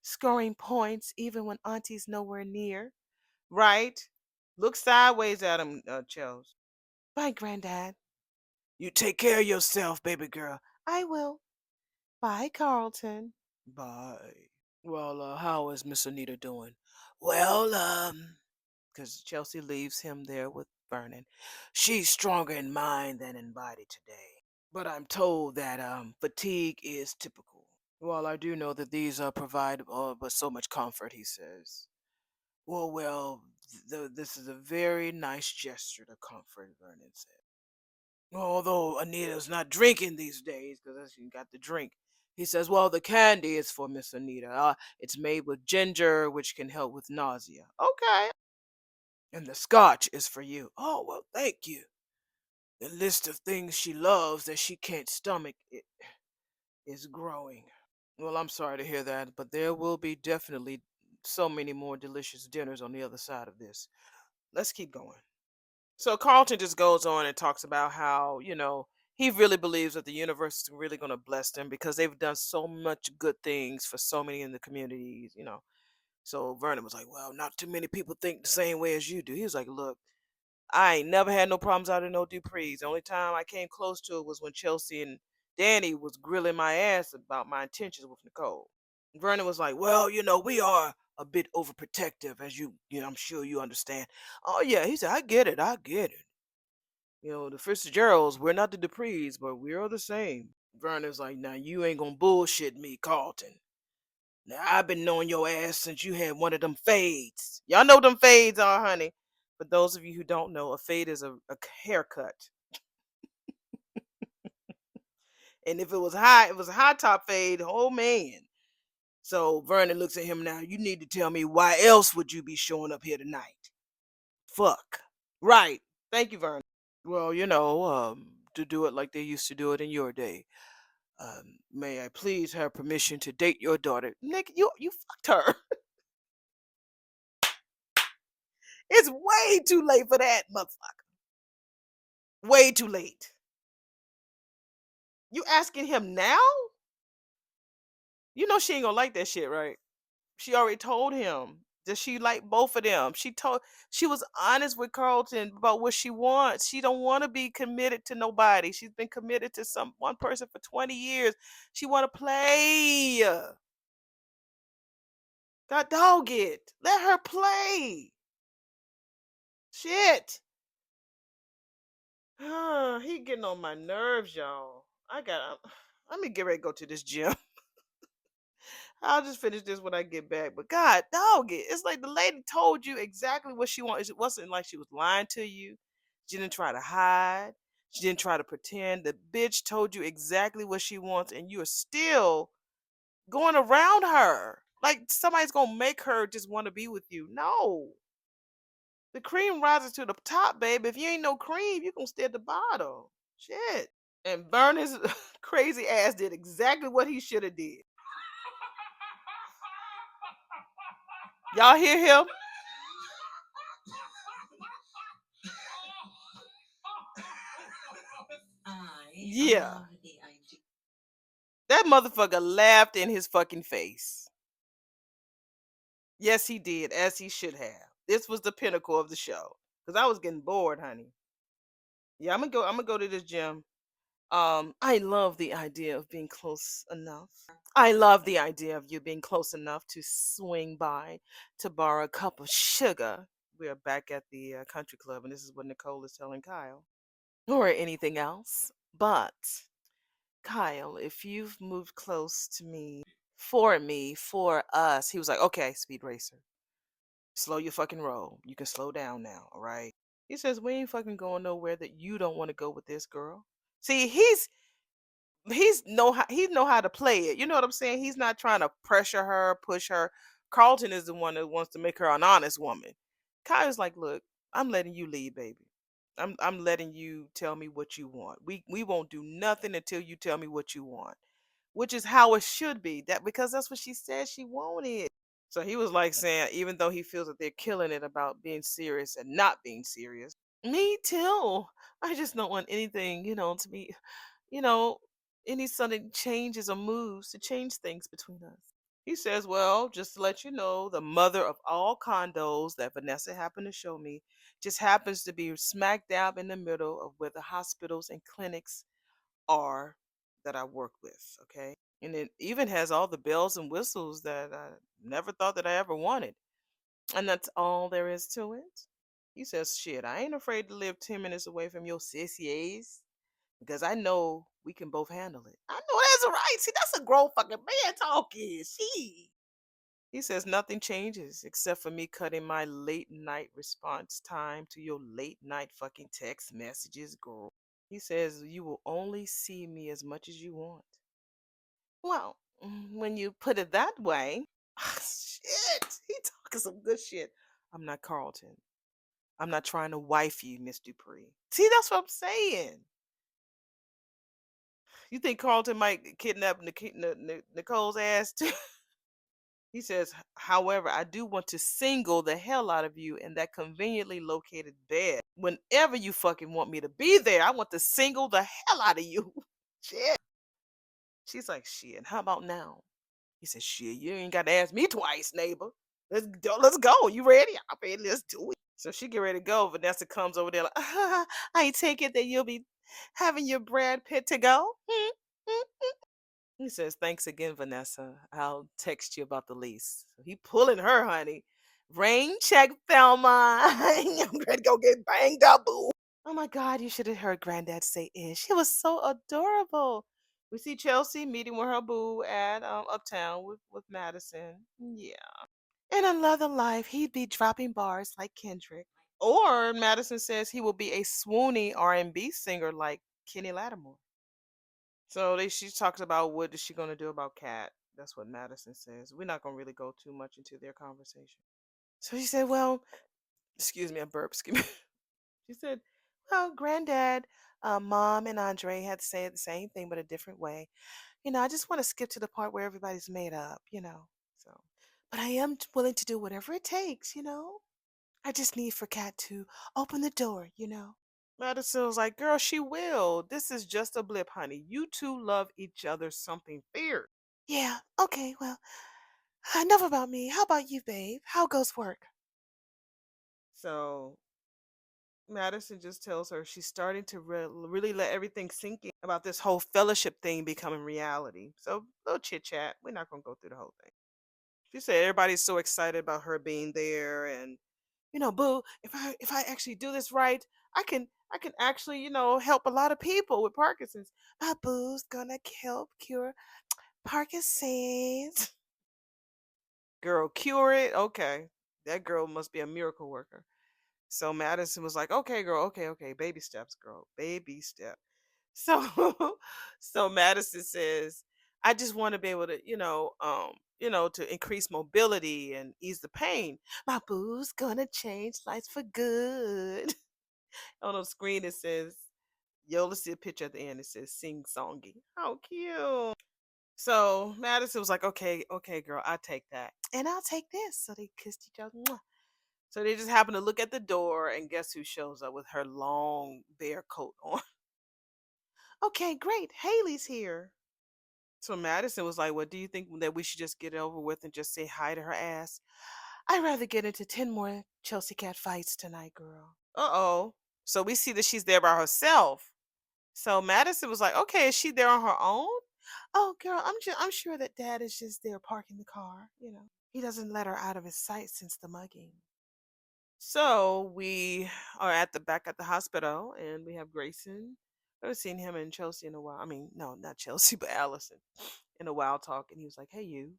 Scoring points even when Auntie's nowhere near. Right? Look sideways at him, Chels. Bye, Granddad. You take care of yourself, baby girl. I will. Bye, Carlton. Bye. Well, how is Miss Anita doing? Well, because Chelsea leaves him there with Vernon. She's stronger in mind than in body today. But I'm told that fatigue is typical. Well, I do know that these provide but so much comfort, he says. This is a very nice gesture to comfort, Vernon said. Although Anita's not drinking these days because she got the drink. He says, well, the candy is for Miss Anita. It's made with ginger, which can help with nausea. Okay. And the scotch is for you. Oh, well, thank you. The list of things she loves that she can't stomach is growing. Well, I'm sorry to hear that, but there will be definitely so many more delicious dinners on the other side of this. Let's keep going. So Carlton just goes on and talks about how, he really believes that the universe is really going to bless them because they've done so much good things for so many in the communities. So Vernon was like, well, not too many people think the same way as you do. He was like, look, I ain't never had no problems out of no Dupree's. The only time I came close to it was when Chelsea and Danny was grilling my ass about my intentions with Nicole. Vernon was like, well, we are a bit overprotective, as I'm sure you understand. Oh, yeah. He said, I get it. I get it. The Fitzgeralds, we're not the Duprees, but we are the same. Vernon's like, now you ain't gonna bullshit me, Carlton. Now I've been knowing your ass since you had one of them fades. Y'all know them fades are, honey. For those of you who don't know, a fade is a haircut. And if it was a high top fade, oh man. So Vernon looks at him now. You need to tell me why else would you be showing up here tonight? Fuck. Right. Thank you, Vernon. Well, to do it like they used to do it in your day. May I please have permission to date your daughter? Nick, you fucked her. It's way too late for that, motherfucker. Way too late. You asking him now? You know she ain't gonna like that shit, right? She already told him that she liked both of them. She was honest with Carlton about what she wants. She don't want to be committed to nobody. She's been committed to one person for 20 years. She want to play. God dog it. Let her play. Shit. He getting on my nerves, y'all. Let me get ready to go to this gym. I'll just finish this when I get back. But God, dog it. It's like the lady told you exactly what she wanted. It wasn't like she was lying to you. She didn't try to hide. She didn't try to pretend. The bitch told you exactly what she wants, and you are still going around her. Like somebody's gonna make her just want to be with you. No. The cream rises to the top, baby. If you ain't no cream, you gonna stay at the bottom. Shit. And Vernon's crazy ass did exactly what he should have did. Y'all hear him? Yeah. That motherfucker laughed in his fucking face. Yes, he did, as he should have. This was the pinnacle of the show. Cause I was getting bored, honey. Yeah, I'm gonna go to this gym. I love the idea of being close enough. I love the idea of you being close enough to swing by to borrow a cup of sugar. We are back at the country club, and this is what Nicole is telling Kyle. Or anything else. But, Kyle, if you've moved close to me, for us, he was like, okay, Speed Racer, slow your fucking roll. You can slow down now, all right? He says, we ain't fucking going nowhere that you don't want to go with this girl. See, he know how to play it. You know what I'm saying? He's not trying to pressure her, push her. Carlton is the one that wants to make her an honest woman. Kyle's like, look, I'm letting you lead, baby. I'm letting you tell me what you want. We won't do nothing until you tell me what you want. Which is how it should be. That because that's what she said she wanted. So he was like saying, even though he feels that they're killing it about being serious and not being serious. Me too. I just don't want anything, to be you know, any sudden changes or moves to change things between us. He says, well, just to let you know, the mother of all condos that Vanessa happened to show me just happens to be smack dab in the middle of where the hospitals and clinics are that I work with. Okay. And it even has all the bells and whistles that I never thought that I ever wanted. And that's all there is to it. He says, shit, I ain't afraid to live 10 minutes away from your sissy A's because I know we can both handle it. I know that's right. See, that's a grown fucking man talking. She. He says nothing changes except for me cutting my late night response time to your late night fucking text messages, girl. He says you will only see me as much as you want. Well, when you put it that way, shit, he talking some good shit. I'm not Carlton. I'm not trying to wife you, Miss Dupree. See, that's what I'm saying. You think Carlton might kidnap Nicole's ass too? He says, however, I do want to single the hell out of you in that conveniently located bed. Whenever you fucking want me to be there, I want to single the hell out of you. Shit. She's like, shit, how about now? He says, shit, you ain't got to ask me twice, neighbor. Let's go. You ready? I'm ready. Let's do it. So she get ready to go. Vanessa comes over there like, I take it that you'll be having your Brad Pitt to go. Hmm? Hmm? He says, thanks again, Vanessa. I'll text you about the lease. So he pulling her, honey. Rain check, Thelma. I'm ready to go get banged up, boo. Oh my God, you should have heard Granddad say it. She was so adorable. We see Chelsea meeting with her boo at Uptown with Madison. Yeah. In another life, he'd be dropping bars like Kendrick. Or Madison says he will be a swoony R&B singer like Kenny Lattimore. So she talks about what is she going to do about Cat. That's what Madison says. We're not going to really go too much into their conversation. So she said, well, excuse me, I burped. Excuse me. She said, well, Granddad, Mom, and Andre had said the same thing, but a different way. I just want to skip to the part where everybody's made up. So, but I am willing to do whatever it takes. I just need for Cat to open the door. Madison was like, girl, she will. This is just a blip, honey. You two love each other something fierce. Yeah, okay, well, enough about me. How about you, babe? How goes work? So Madison just tells her she's starting to really let everything sink in about this whole fellowship thing becoming reality. So, little chit chat. We're not going to go through the whole thing. She said everybody's so excited about her being there, and boo, if I actually do this right, I can actually help a lot of people with Parkinson's. My boo's gonna help cure Parkinson's. Girl, cure it? Okay, that girl must be a miracle worker. So Madison was like, okay, girl, okay, baby steps, girl, baby step. So so Madison says, I just want to be able to, to increase mobility and ease the pain. My boo's gonna change lives for good. On the screen it says, Yola see a picture at the end. It says sing songy. How cute. So Madison was like, okay, girl, I'll take that. And I'll take this. So they kissed each other. Mwah. So they just happen to look at the door, and guess who shows up with her long bear coat on? Okay, great. Haley's here. So Madison was like, well, do you think that we should just get it over with and just say hi to her ass? I'd rather get into 10 more Chelsea Cat fights tonight, girl. Uh-oh. So we see that she's there by herself. So Madison was like, okay, is she there on her own? Oh, girl, I'm sure that Dad is just there parking the car. He doesn't let her out of his sight since the mugging. So we are at the back at the hospital, and we have Grayson. I haven't seen him and Chelsea in a while. I mean, no, not Chelsea, but Allison in a while talking. He was like, "Hey, you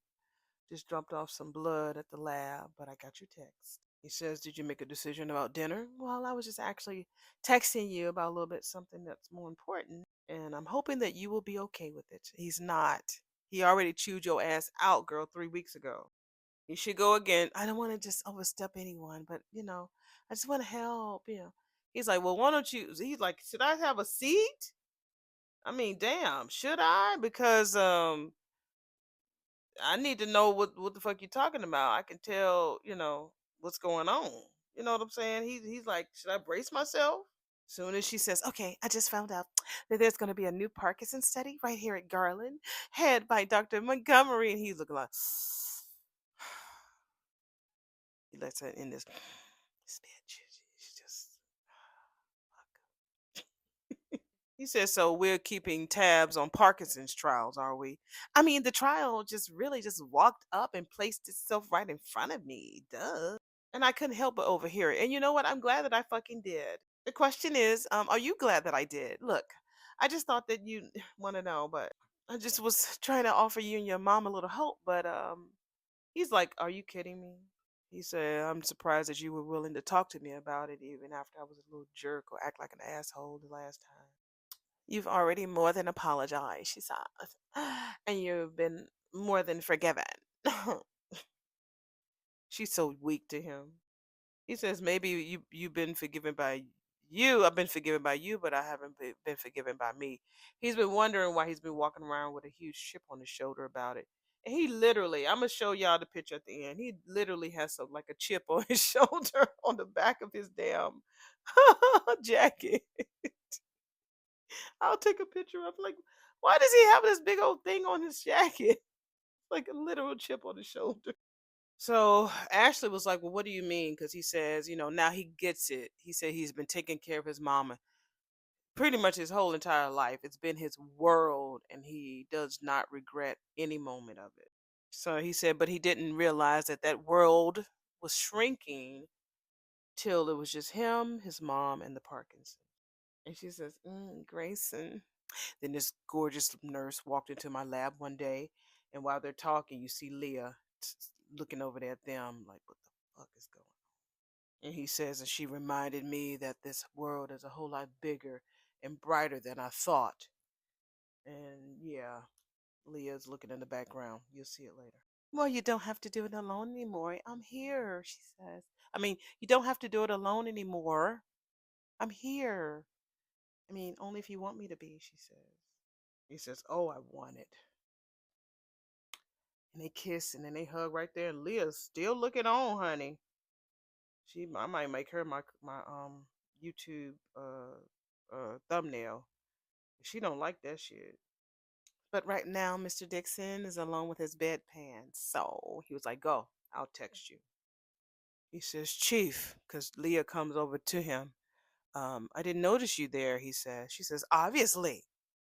just dropped off some blood at the lab, but I got your text." He says, "Did you make a decision about dinner?" Well, I was just actually texting you about a little bit something that's more important, and I'm hoping that you will be okay with it. He's not. He already chewed your ass out, girl, 3 weeks ago. You should go again. I don't want to just overstep anyone, but I just want to help. He's like, well, why don't you? He's like, should I have a seat? I mean, damn, should I? Because I need to know what the fuck you're talking about. I can tell, what's going on. You know what I'm saying? He's like, should I brace myself? Soon as she says, okay, I just found out that there's going to be a new Parkinson study right here at Garland, head by Dr. Montgomery. And he's looking like, he lets her in this bitch. She's just. He says, so we're keeping tabs on Parkinson's trials, are we? I mean, the trial just really just walked up and placed itself right in front of me. Duh. And I couldn't help but overhear it. And you know what? I'm glad that I fucking did. The question is, are you glad that I did? Look, I just thought that you want to know, but I just was trying to offer you and your mom a little hope. But he's like, are you kidding me? He said, I'm surprised that you were willing to talk to me about it even after I was a little jerk or act like an asshole the last time. You've already more than apologized, she said. And you've been more than forgiven. She's so weak to him. He says, maybe you've been forgiven by you. I've been forgiven by you, but I haven't been forgiven by me. He's been wondering why he's been walking around with a huge chip on his shoulder about it. And he literally, I'm gonna show y'all the picture at the end. He literally has some like a chip on his shoulder on the back of his damn jacket. I'll take a picture of like, why does he have this big old thing on his jacket? Like a literal chip on his shoulder. So Ashley was like, well, what do you mean? Because he says, now he gets it. He said he's been taking care of his mama pretty much his whole entire life. It's been his world, and he does not regret any moment of it. So he said, but he didn't realize that that world was shrinking till it was just him, his mom, and the Parkinson. And she says, Grayson. Then this gorgeous nurse walked into my lab one day, and while they're talking, you see Leah looking over there at them like, what the fuck is going on? And he says, and she reminded me that this world is a whole lot bigger and brighter than I thought. And yeah, Leah's looking in the background. You'll see it later. Well, you don't have to do it alone anymore. I'm here, she says. I mean, you don't have to do it alone anymore. I'm here. I mean, only if you want me to be, she says. He says, oh, I want it. And they kiss and then they hug right there. And Leah's still looking on, honey. I might make her my YouTube thumbnail. She don't like that shit. But right now, Mr. Dixon is alone with his bedpan. So he was like, go, I'll text you. He says, Chief, because Leah comes over to him. I didn't notice you there, he says. She says, obviously.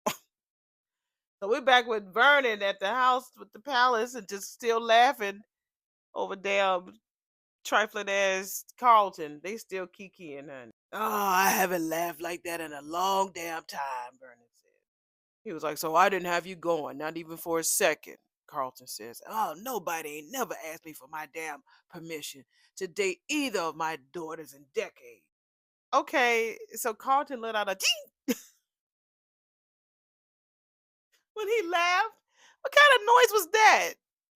So we're back with Vernon at the house with the palace and just still laughing over damn trifling ass Carlton. They still kikiing, honey. Oh, I haven't laughed like that in a long damn time, Vernon said. He was like, so I didn't have you going, not even for a second. Carlton says, oh, nobody ain't never asked me for my damn permission to date either of my daughters in decades. Okay, so Carlton let out a ding when he laughed. What kind of noise was that?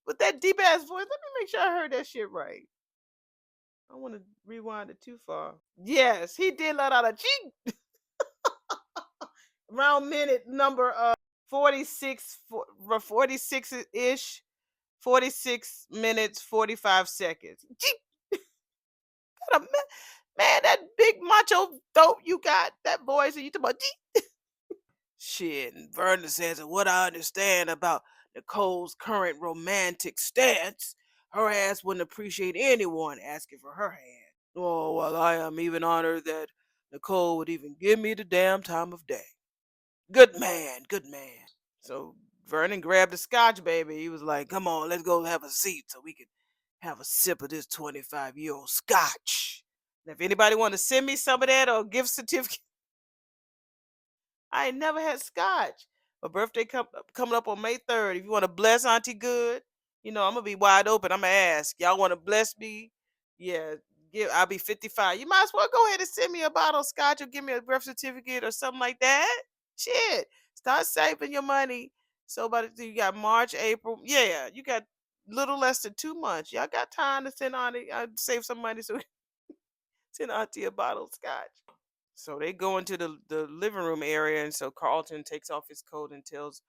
With that deep ass voice? Let me make sure I heard that shit right. I want to rewind it too far. Yes, he did let out a ching around minute number 46 46 ish, 46 minutes 45 seconds. Ching! Man, that big macho dope you got, that voice, and you talking about ching. Shit, and Vernon says that what I understand about Nicole's current romantic stance, her ass wouldn't appreciate anyone asking for her hand. Oh, well, I am even honored that Nicole would even give me the damn time of day. Good man, good man. So Vernon grabbed the scotch, baby. He was like, come on, let's go have a seat so we can have a sip of this 25-year-old scotch. Now, if anybody want to send me some of that or a gift certificate, I ain't never had scotch. My birthday coming up on May 3rd. If you want to bless Auntie good, I'm gonna be wide open. I'm gonna ask. Y'all want to bless me? Yeah, I'll be 55. You might as well go ahead and send me a bottle of scotch or give me a birth certificate or something like that. Shit. Start saving your money. So by the you got March, April. Yeah, you got little less than 2 months. Y'all got time to send Auntie save some money so send Auntie a bottle of scotch. So they go into the living room area, and so Carlton takes off his coat and tells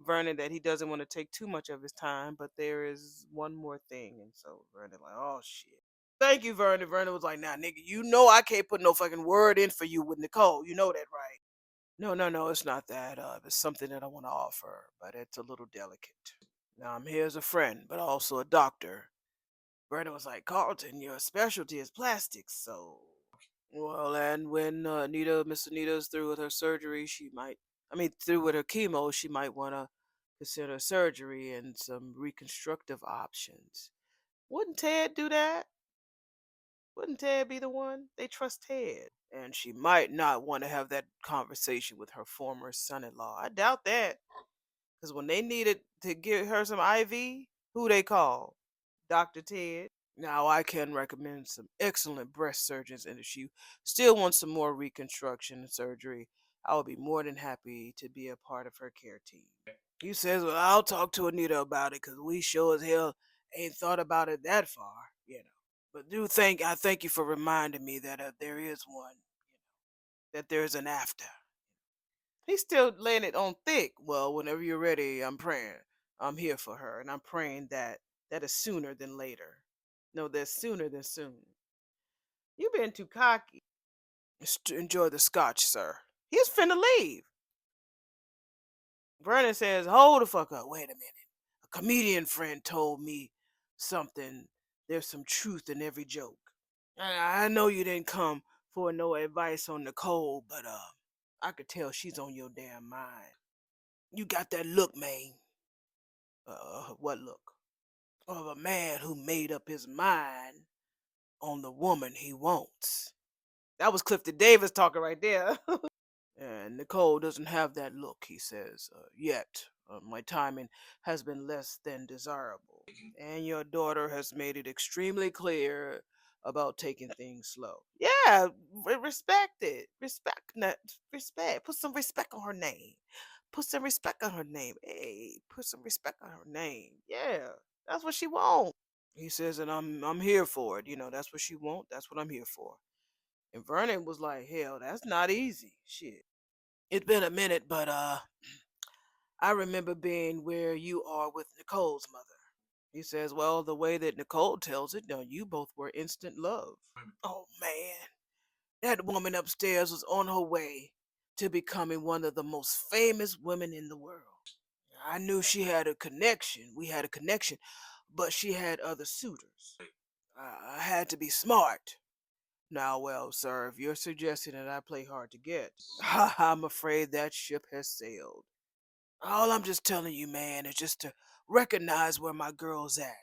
Vernon that he doesn't want to take too much of his time, but there is one more thing. And so Vernon like, oh shit. Thank you, Vernon. Vernon was like, nah, nigga, you know I can't put no fucking word in for you with Nicole. You know that, right? No, no, no, it's not that. It's something that I want to offer, but it's a little delicate. Now I'm here as a friend, but also a doctor. Vernon was like, Carlton, your specialty is plastics, so well, and when Miss Anita's through with her surgery, through with her chemo, she might want to consider surgery and some reconstructive options. Wouldn't Ted do that? Wouldn't Ted be the one? They trust Ted. And she might not want to have that conversation with her former son in law. I doubt that. Because when they needed to give her some IV, who they call? Dr. Ted. Now, I can recommend some excellent breast surgeons, and if she still wants some more reconstruction and surgery, I would be more than happy to be a part of her care team. He says, well, I'll talk to Anita about it because we sure as hell ain't thought about it that far. But I thank you for reminding me that there is one, that there's an after. He's still laying it on thick. Well, whenever you're ready, I'm praying. I'm here for her, and I'm praying that is sooner than later. No, that's sooner than soon. You been too cocky. Enjoy the scotch, sir. He's finna leave. Vernon says, hold the fuck up. Wait a minute. A comedian friend told me something. There's some truth in every joke. I know you didn't come for no advice on Nicole, but I could tell she's on your damn mind. You got that look, man. What look? Of a man who made up his mind on the woman he wants. That was Clifton Davis talking right there. And Nicole doesn't have that look, he says, yet. My timing has been less than desirable. And your daughter has made it extremely clear about taking things slow. Yeah, respect it. Respect. Put some respect on her name. Put some respect on her name. Hey, put some respect on her name. Yeah, that's what she wants. He says, and I'm here for it. That's what she want. That's what I'm here for. And Vernon was like, hell, that's not easy. Shit. It's been a minute, but I remember being where you are with Nicole's mother. He says, well, the way that Nicole tells it, now you both were instant love. Oh man. That woman upstairs was on her way to becoming one of the most famous women in the world. I knew she had a connection. We had a connection, but she had other suitors. I had to be smart. Now, well, sir, if you're suggesting that I play hard to get, I'm afraid that ship has sailed. All I'm just telling you, man, is just to recognize where my girl's at.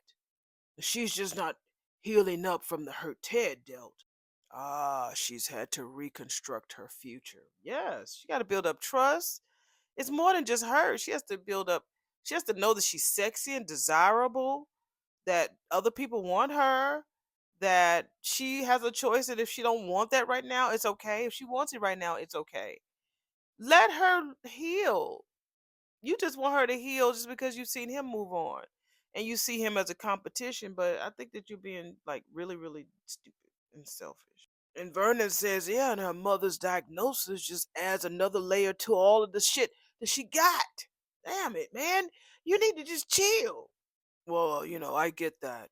She's just not healing up from the hurt Ted dealt. She's had to reconstruct her future. Yes, she got to build up trust. It's more than just her. She has to know that she's sexy and desirable, that other people want her, that she has a choice, and if she don't want that right now, it's okay. If she wants it right now, it's okay. Let her heal. You just want her to heal just because you've seen him move on and you see him as a competition, but I think that you're being like really, really stupid and selfish. And Vernon says, yeah, and her mother's diagnosis just adds another layer to all of the shit that she got. Damn it, man. You need to just chill. Well, I get that.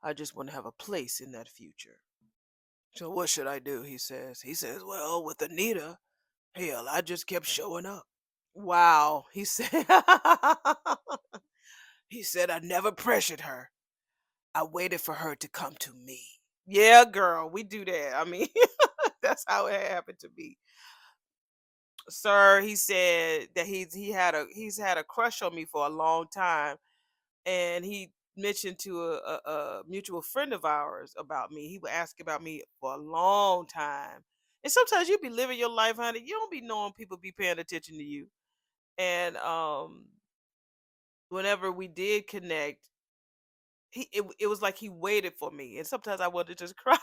I just want to have a place in that future. So what should I do? He says, well, with Anita, Hell, I just kept showing up. Wow, he said. He said I never pressured her. I waited for her to come to me. Yeah, girl, we do that. I mean, that's how it happened to me. Sir, he said that he's had a crush on me for a long time, and he mentioned to a mutual friend of ours about me. He would ask about me for a long time. And sometimes you be living your life, honey. You don't be knowing people be paying attention to you. And whenever we did connect, it was like he waited for me. And sometimes I wanted to just cry.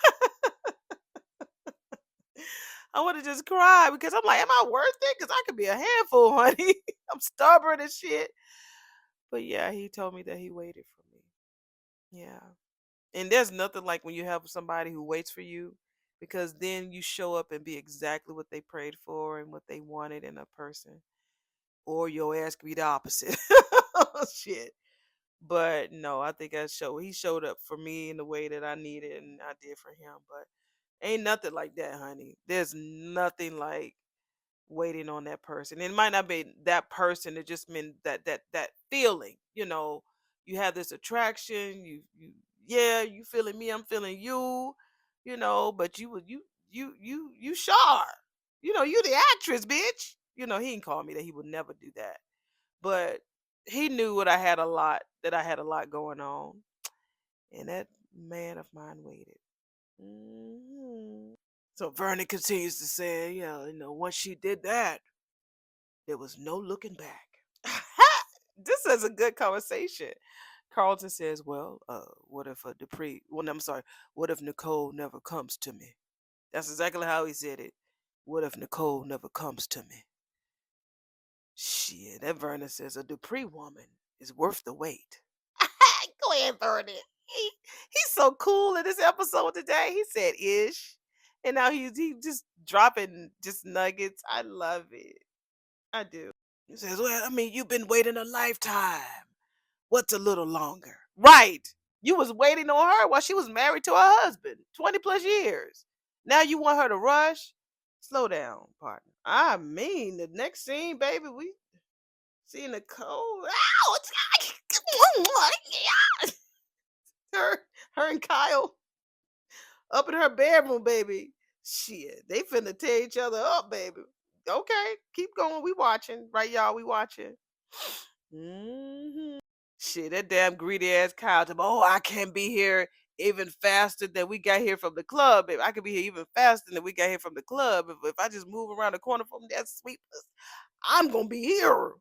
I want to just cry because I'm like, am I worth it? Because I could be a handful, honey. I'm stubborn and shit. But yeah, he told me that he waited for me. Yeah. And there's nothing like when you have somebody who waits for you, because then you show up and be exactly what they prayed for and what they wanted in a person. Or your ass could be the opposite. Shit. But no, I think he showed up for me in the way that I needed and I did for him. But ain't nothing like that, honey. There's nothing like waiting on that person. It might not be that person. It just meant that feeling. You have this attraction. Yeah, you feeling me. I'm feeling you. But you sure. You the actress, bitch. He didn't call me that. He would never do that. But he knew that I had a lot going on, and that man of mine waited. Mhm. So Vernon continues to say, once she did that, there was no looking back. This is a good conversation. Carlton says, well, what if Dupree, well, no, I'm sorry, what if Nicole never comes to me? That's exactly how he said it. What if Nicole never comes to me? Shit, that Vernon says a Dupree woman is worth the wait. Go ahead, Vernon. He's so cool in this episode today. He said ish. And now he just dropping just nuggets. I love it. I do. He says, well, I mean, you've been waiting a lifetime. What's a little longer? Right. You was waiting on her while she was married to her husband, 20 plus years. Now you want her to rush? Slow down, partner. I mean, the next scene, baby, we see Nicole. Ow, her, her and Kyle up in her bedroom, baby. Shit, they finna tear each other up, baby. Okay, keep going. We watching, right, y'all? We watching. Hmm. Shit, that damn greedy ass Kyle. Oh, I can be here even faster than we got here from the club. Baby. I could be here even faster than we got here from the club. If I just move around the corner from that sweet, I'm gonna be here.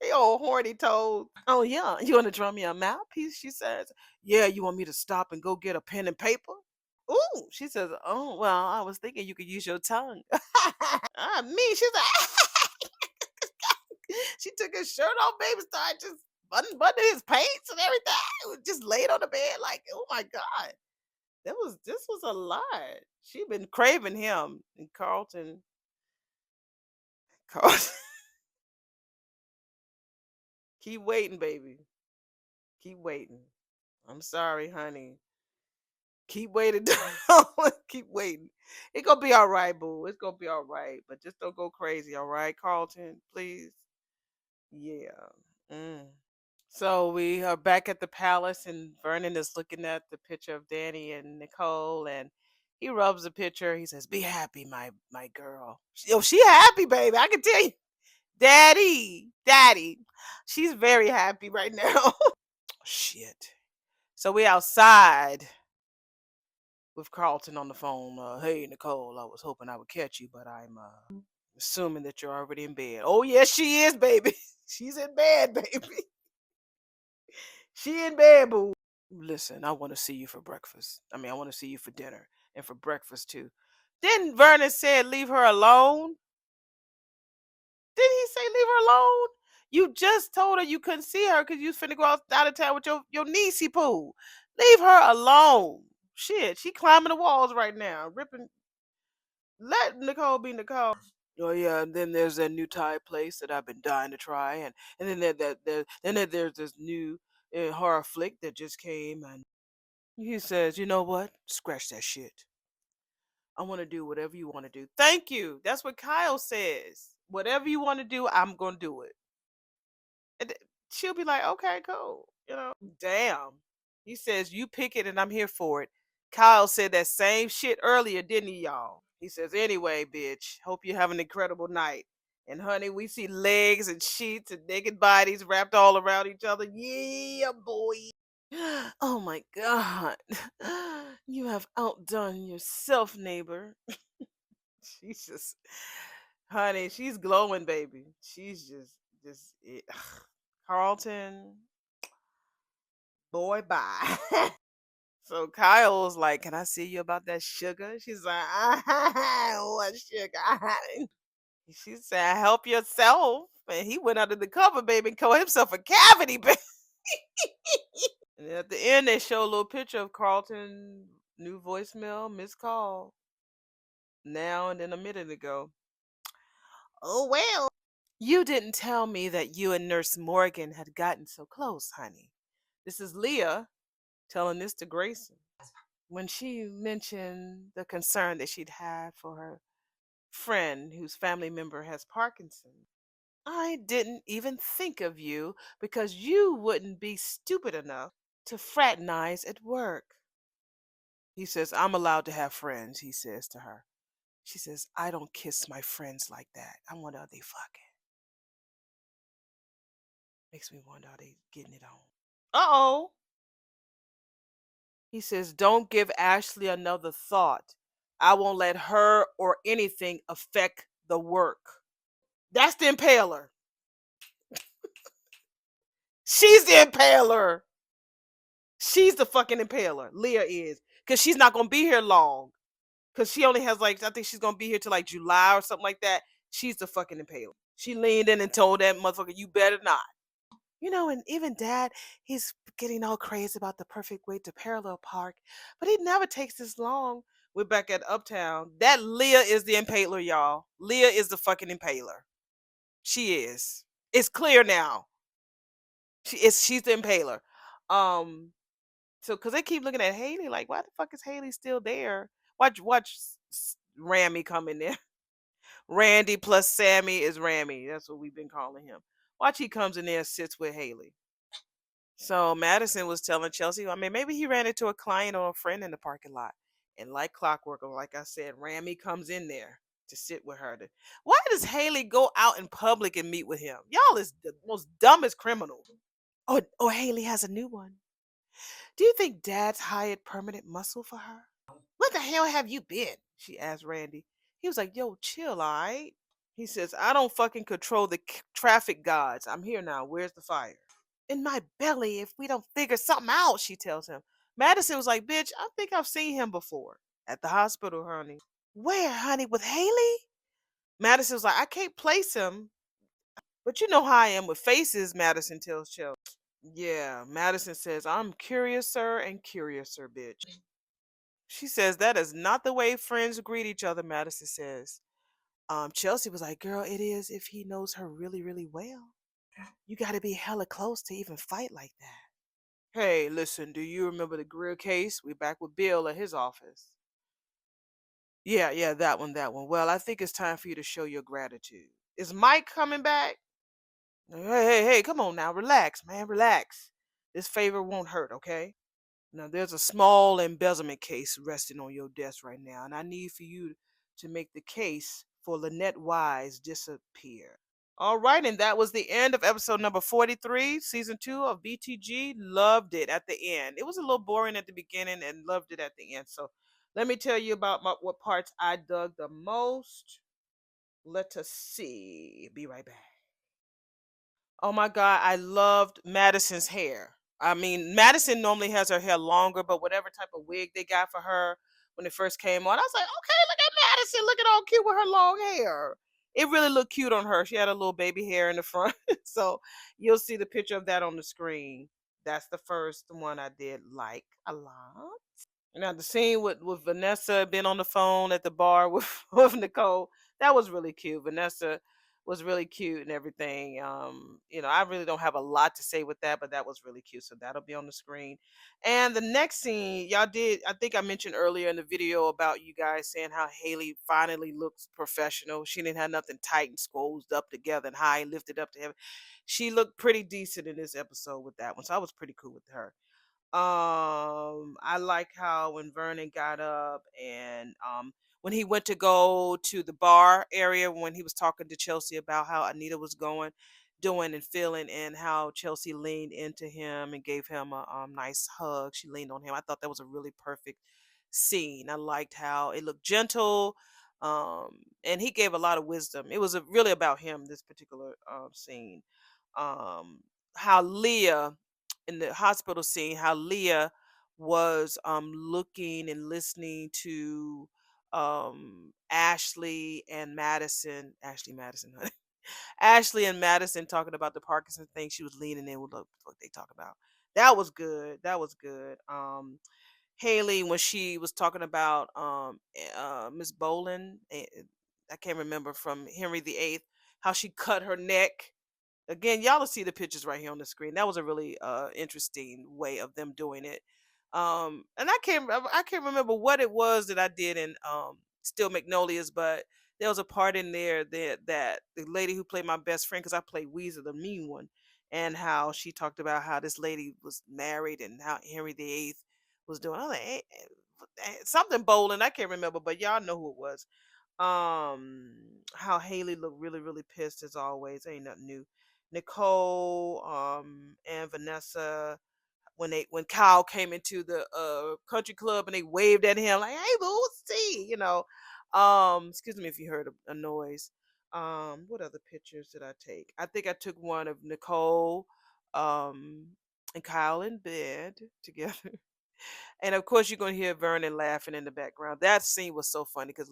Hey, old horny toad. Oh yeah, you want to draw me a mouthpiece? She says. Yeah, you want me to stop and go get a pen and paper? Ooh, she says. Oh well, I was thinking you could use your tongue. Me. She's like. She took his shirt off, baby, started just buttoning his pants and everything. Just laid on the bed like, oh my god, this was a lot. She been craving him and Carlton. Carlton, keep waiting, baby. Keep waiting. I'm sorry, honey. Keep waiting. Keep waiting. It's gonna be all right, boo. It's gonna be all right. But just don't go crazy, all right, Carlton? Please. Yeah. Mm. So we are back at the palace, and Vernon is looking at the picture of Danny and Nicole, and he rubs the picture. He says, "Be happy, my girl." She happy, baby. I can tell you, Daddy. She's very happy right now. Shit. So we outside with Carlton on the phone. Hey, Nicole, I was hoping I would catch you, but I'm assuming that you're already in bed. Oh yes, she is, baby. She's in bed, baby. She in bed, boo. Listen, I want to see you for breakfast. I mean, I want to see you for dinner and for breakfast too. Didn't Vernon said leave her alone? Didn't he say leave her alone? You just told her you couldn't see her because you was finna go out of town with your niecey poo. Leave her alone. Shit, she climbing the walls right now, ripping. Let Nicole be Nicole. Oh yeah, and then there's that new Thai place that I've been dying to try, and then there's this new horror flick that just came, and he says, you know what? Scratch that shit. I want to do whatever you want to do. Thank you. That's what Kyle says. Whatever you want to do, I'm going to do it. And she'll be like, okay, cool. Damn. He says, you pick it and I'm here for it. Kyle said that same shit earlier, didn't he, y'all? He says, anyway, bitch, hope you have an incredible night. And honey, we see legs and sheets and naked bodies wrapped all around each other. Yeah, boy. Oh my God. You have outdone yourself, neighbor. She's just, honey, she's glowing, baby. She's just, Carlton, boy, bye. So Kyle was like, "Can I see you about that sugar?" She's like, "What sugar?" She said, "Help yourself." And he went under the cover, baby, and cut himself a cavity, baby. And at the end, they show a little picture of Carlton, new voicemail, missed call, now and then a minute ago. Oh, well. You didn't tell me that you and Nurse Morgan had gotten so close, honey. This is Leah telling this to Grayson. When she mentioned the concern that she'd had for her friend whose family member has Parkinson, I didn't even think of you because you wouldn't be stupid enough to fraternize at work. He says, I'm allowed to have friends, he says to her. She says, I don't kiss my friends like that. I wonder how they fucking. Makes me wonder how they getting it on. Uh-oh. He says, don't give Ashley another thought. I won't let her or anything affect the work. That's the impaler. She's the impaler. She's the fucking impaler. Leah is. Because she's not going to be here long. Because she only has like, I think she's going to be here till like July or something like that. She's the fucking impaler. She leaned in and told that motherfucker, you better not. And even dad, he's getting all crazy about the perfect way to parallel park, but he never takes this long. We're back at Uptown. That Leah is the impaler, y'all. Leah is the fucking impaler. She is. It's clear now. She's the impaler. Um, so because they keep looking at Haley like, why the fuck is Haley still there? Watch Rammy come in there. Randy plus Sammy is Rammy. That's what we've been calling him. Watch he comes in there and sits with Haley. So Madison was telling Chelsea, I mean, maybe he ran into a client or a friend in the parking lot. And like clockwork, or like I said, Rammy comes in there to sit with her. Why does Haley go out in public and meet with him? Y'all is the most dumbest criminal. Or Haley has a new one. Do you think Dad's hired permanent muscle for her? What the hell have you been? She asked Randy. He was like, yo, chill, all right? He says, I don't fucking control the traffic gods. I'm here now. Where's the fire? In my belly if we don't figure something out, she tells him. Madison was like, bitch, I think I've seen him before. At the hospital, honey. Where, honey? With Haley? Madison was like, I can't place him. But you know how I am with faces, Madison tells Chelsea. Yeah, Madison says, I'm curiouser and curiouser, bitch. She says, that is not the way friends greet each other, Madison says. Chelsea was like, girl, it is if he knows her really, really well. You gotta be hella close to even fight like that. Hey, listen, do you remember the Greer case? We're back with Bill at his office. Yeah, that one, that one. Well, I think it's time for you to show your gratitude. Is Mike coming back? Hey, come on now. Relax, man. Relax. This favor won't hurt, okay? Now, there's a small embezzlement case resting on your desk right now, and I need for you to make the case for Lynette Wise disappear. All right, and that was the end of episode number 43, season 2 of BTG. Loved it at the end. It was a little boring at the beginning and loved it at the end. So let me tell you about what parts I dug the most. Let us see. Be right back. Oh my God, I loved Madison's hair. I mean, Madison normally has her hair longer, but whatever type of wig they got for her when it first came on, I was like, okay, look at Madison looking all cute with her long hair. It really looked cute on her. She had a little baby hair in the front. So you'll see the picture of that on the screen. That's the first one I did like a lot. Now the scene with Vanessa being on the phone at the bar with, with Nicole, that was really cute. Vanessa was really cute and everything. I really don't have a lot to say with that, but that was really cute. So that'll be on the screen. And the next scene, y'all did, I think I mentioned earlier in the video about you guys saying how Haley finally looks professional. She didn't have nothing tight and squozed up together and high and lifted up to heaven. She looked pretty decent in this episode with that one. So I was pretty cool with her. I like how when Vernon got up and when he went to go to the bar area when he was talking to Chelsea about how Anita was doing and feeling, and how Chelsea leaned into him and gave him a nice hug. She leaned on him. I thought that was a really perfect scene. I liked how it looked gentle. And he gave a lot of wisdom. It was really about him, this particular scene. um how Leah in the hospital scene, how Leah was looking and listening to Ashley Madison honey. Ashley and Madison talking about the Parkinson thing. She was leaning in with what they talk about. That was good. That was good. Haley, when she was talking about Miss Bolin, I can't remember, from Henry VIII, how she cut her neck. Again, y'all will see the pictures right here on the screen. That was a really interesting way of them doing it. And I can't remember what it was that I did in Still Magnolias, but there was a part in there that the lady who played my best friend, because I played Weezer, the mean one, and how she talked about how this lady was married and how Henry VIII was doing. I was like, something bowling. I can't remember, but y'all know who it was. How Haley looked really, really pissed as always. Ain't nothing new. Nicole, and Vanessa, when Kyle came into the country club and they waved at him like, "Hey, boo, see," excuse me if you heard a noise. What other pictures did I take? I think I took one of Nicole, um, and Kyle in bed together. And of course, you're gonna hear Vernon laughing in the background. That scene was so funny because,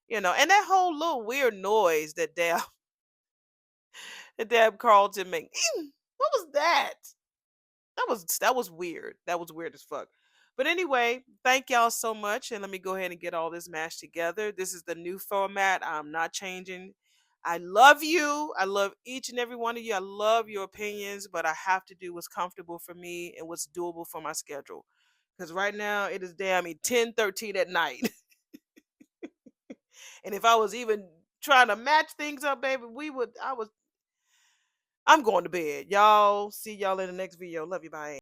and that whole little weird noise that Dab that Dab Carlton make. What was that? That was weird. That was weird as fuck. But anyway, thank y'all so much, and let me go ahead and get all this mashed together. This is the new format. I'm not changing. I love you. I love each and every one of you. I love your opinions, but I have to do what's comfortable for me and what's doable for my schedule. Because right now it is damn 10:13 at night. And if I was even trying to match things up, baby, I'm going to bed. Y'all, see y'all in the next video. Love you. Bye.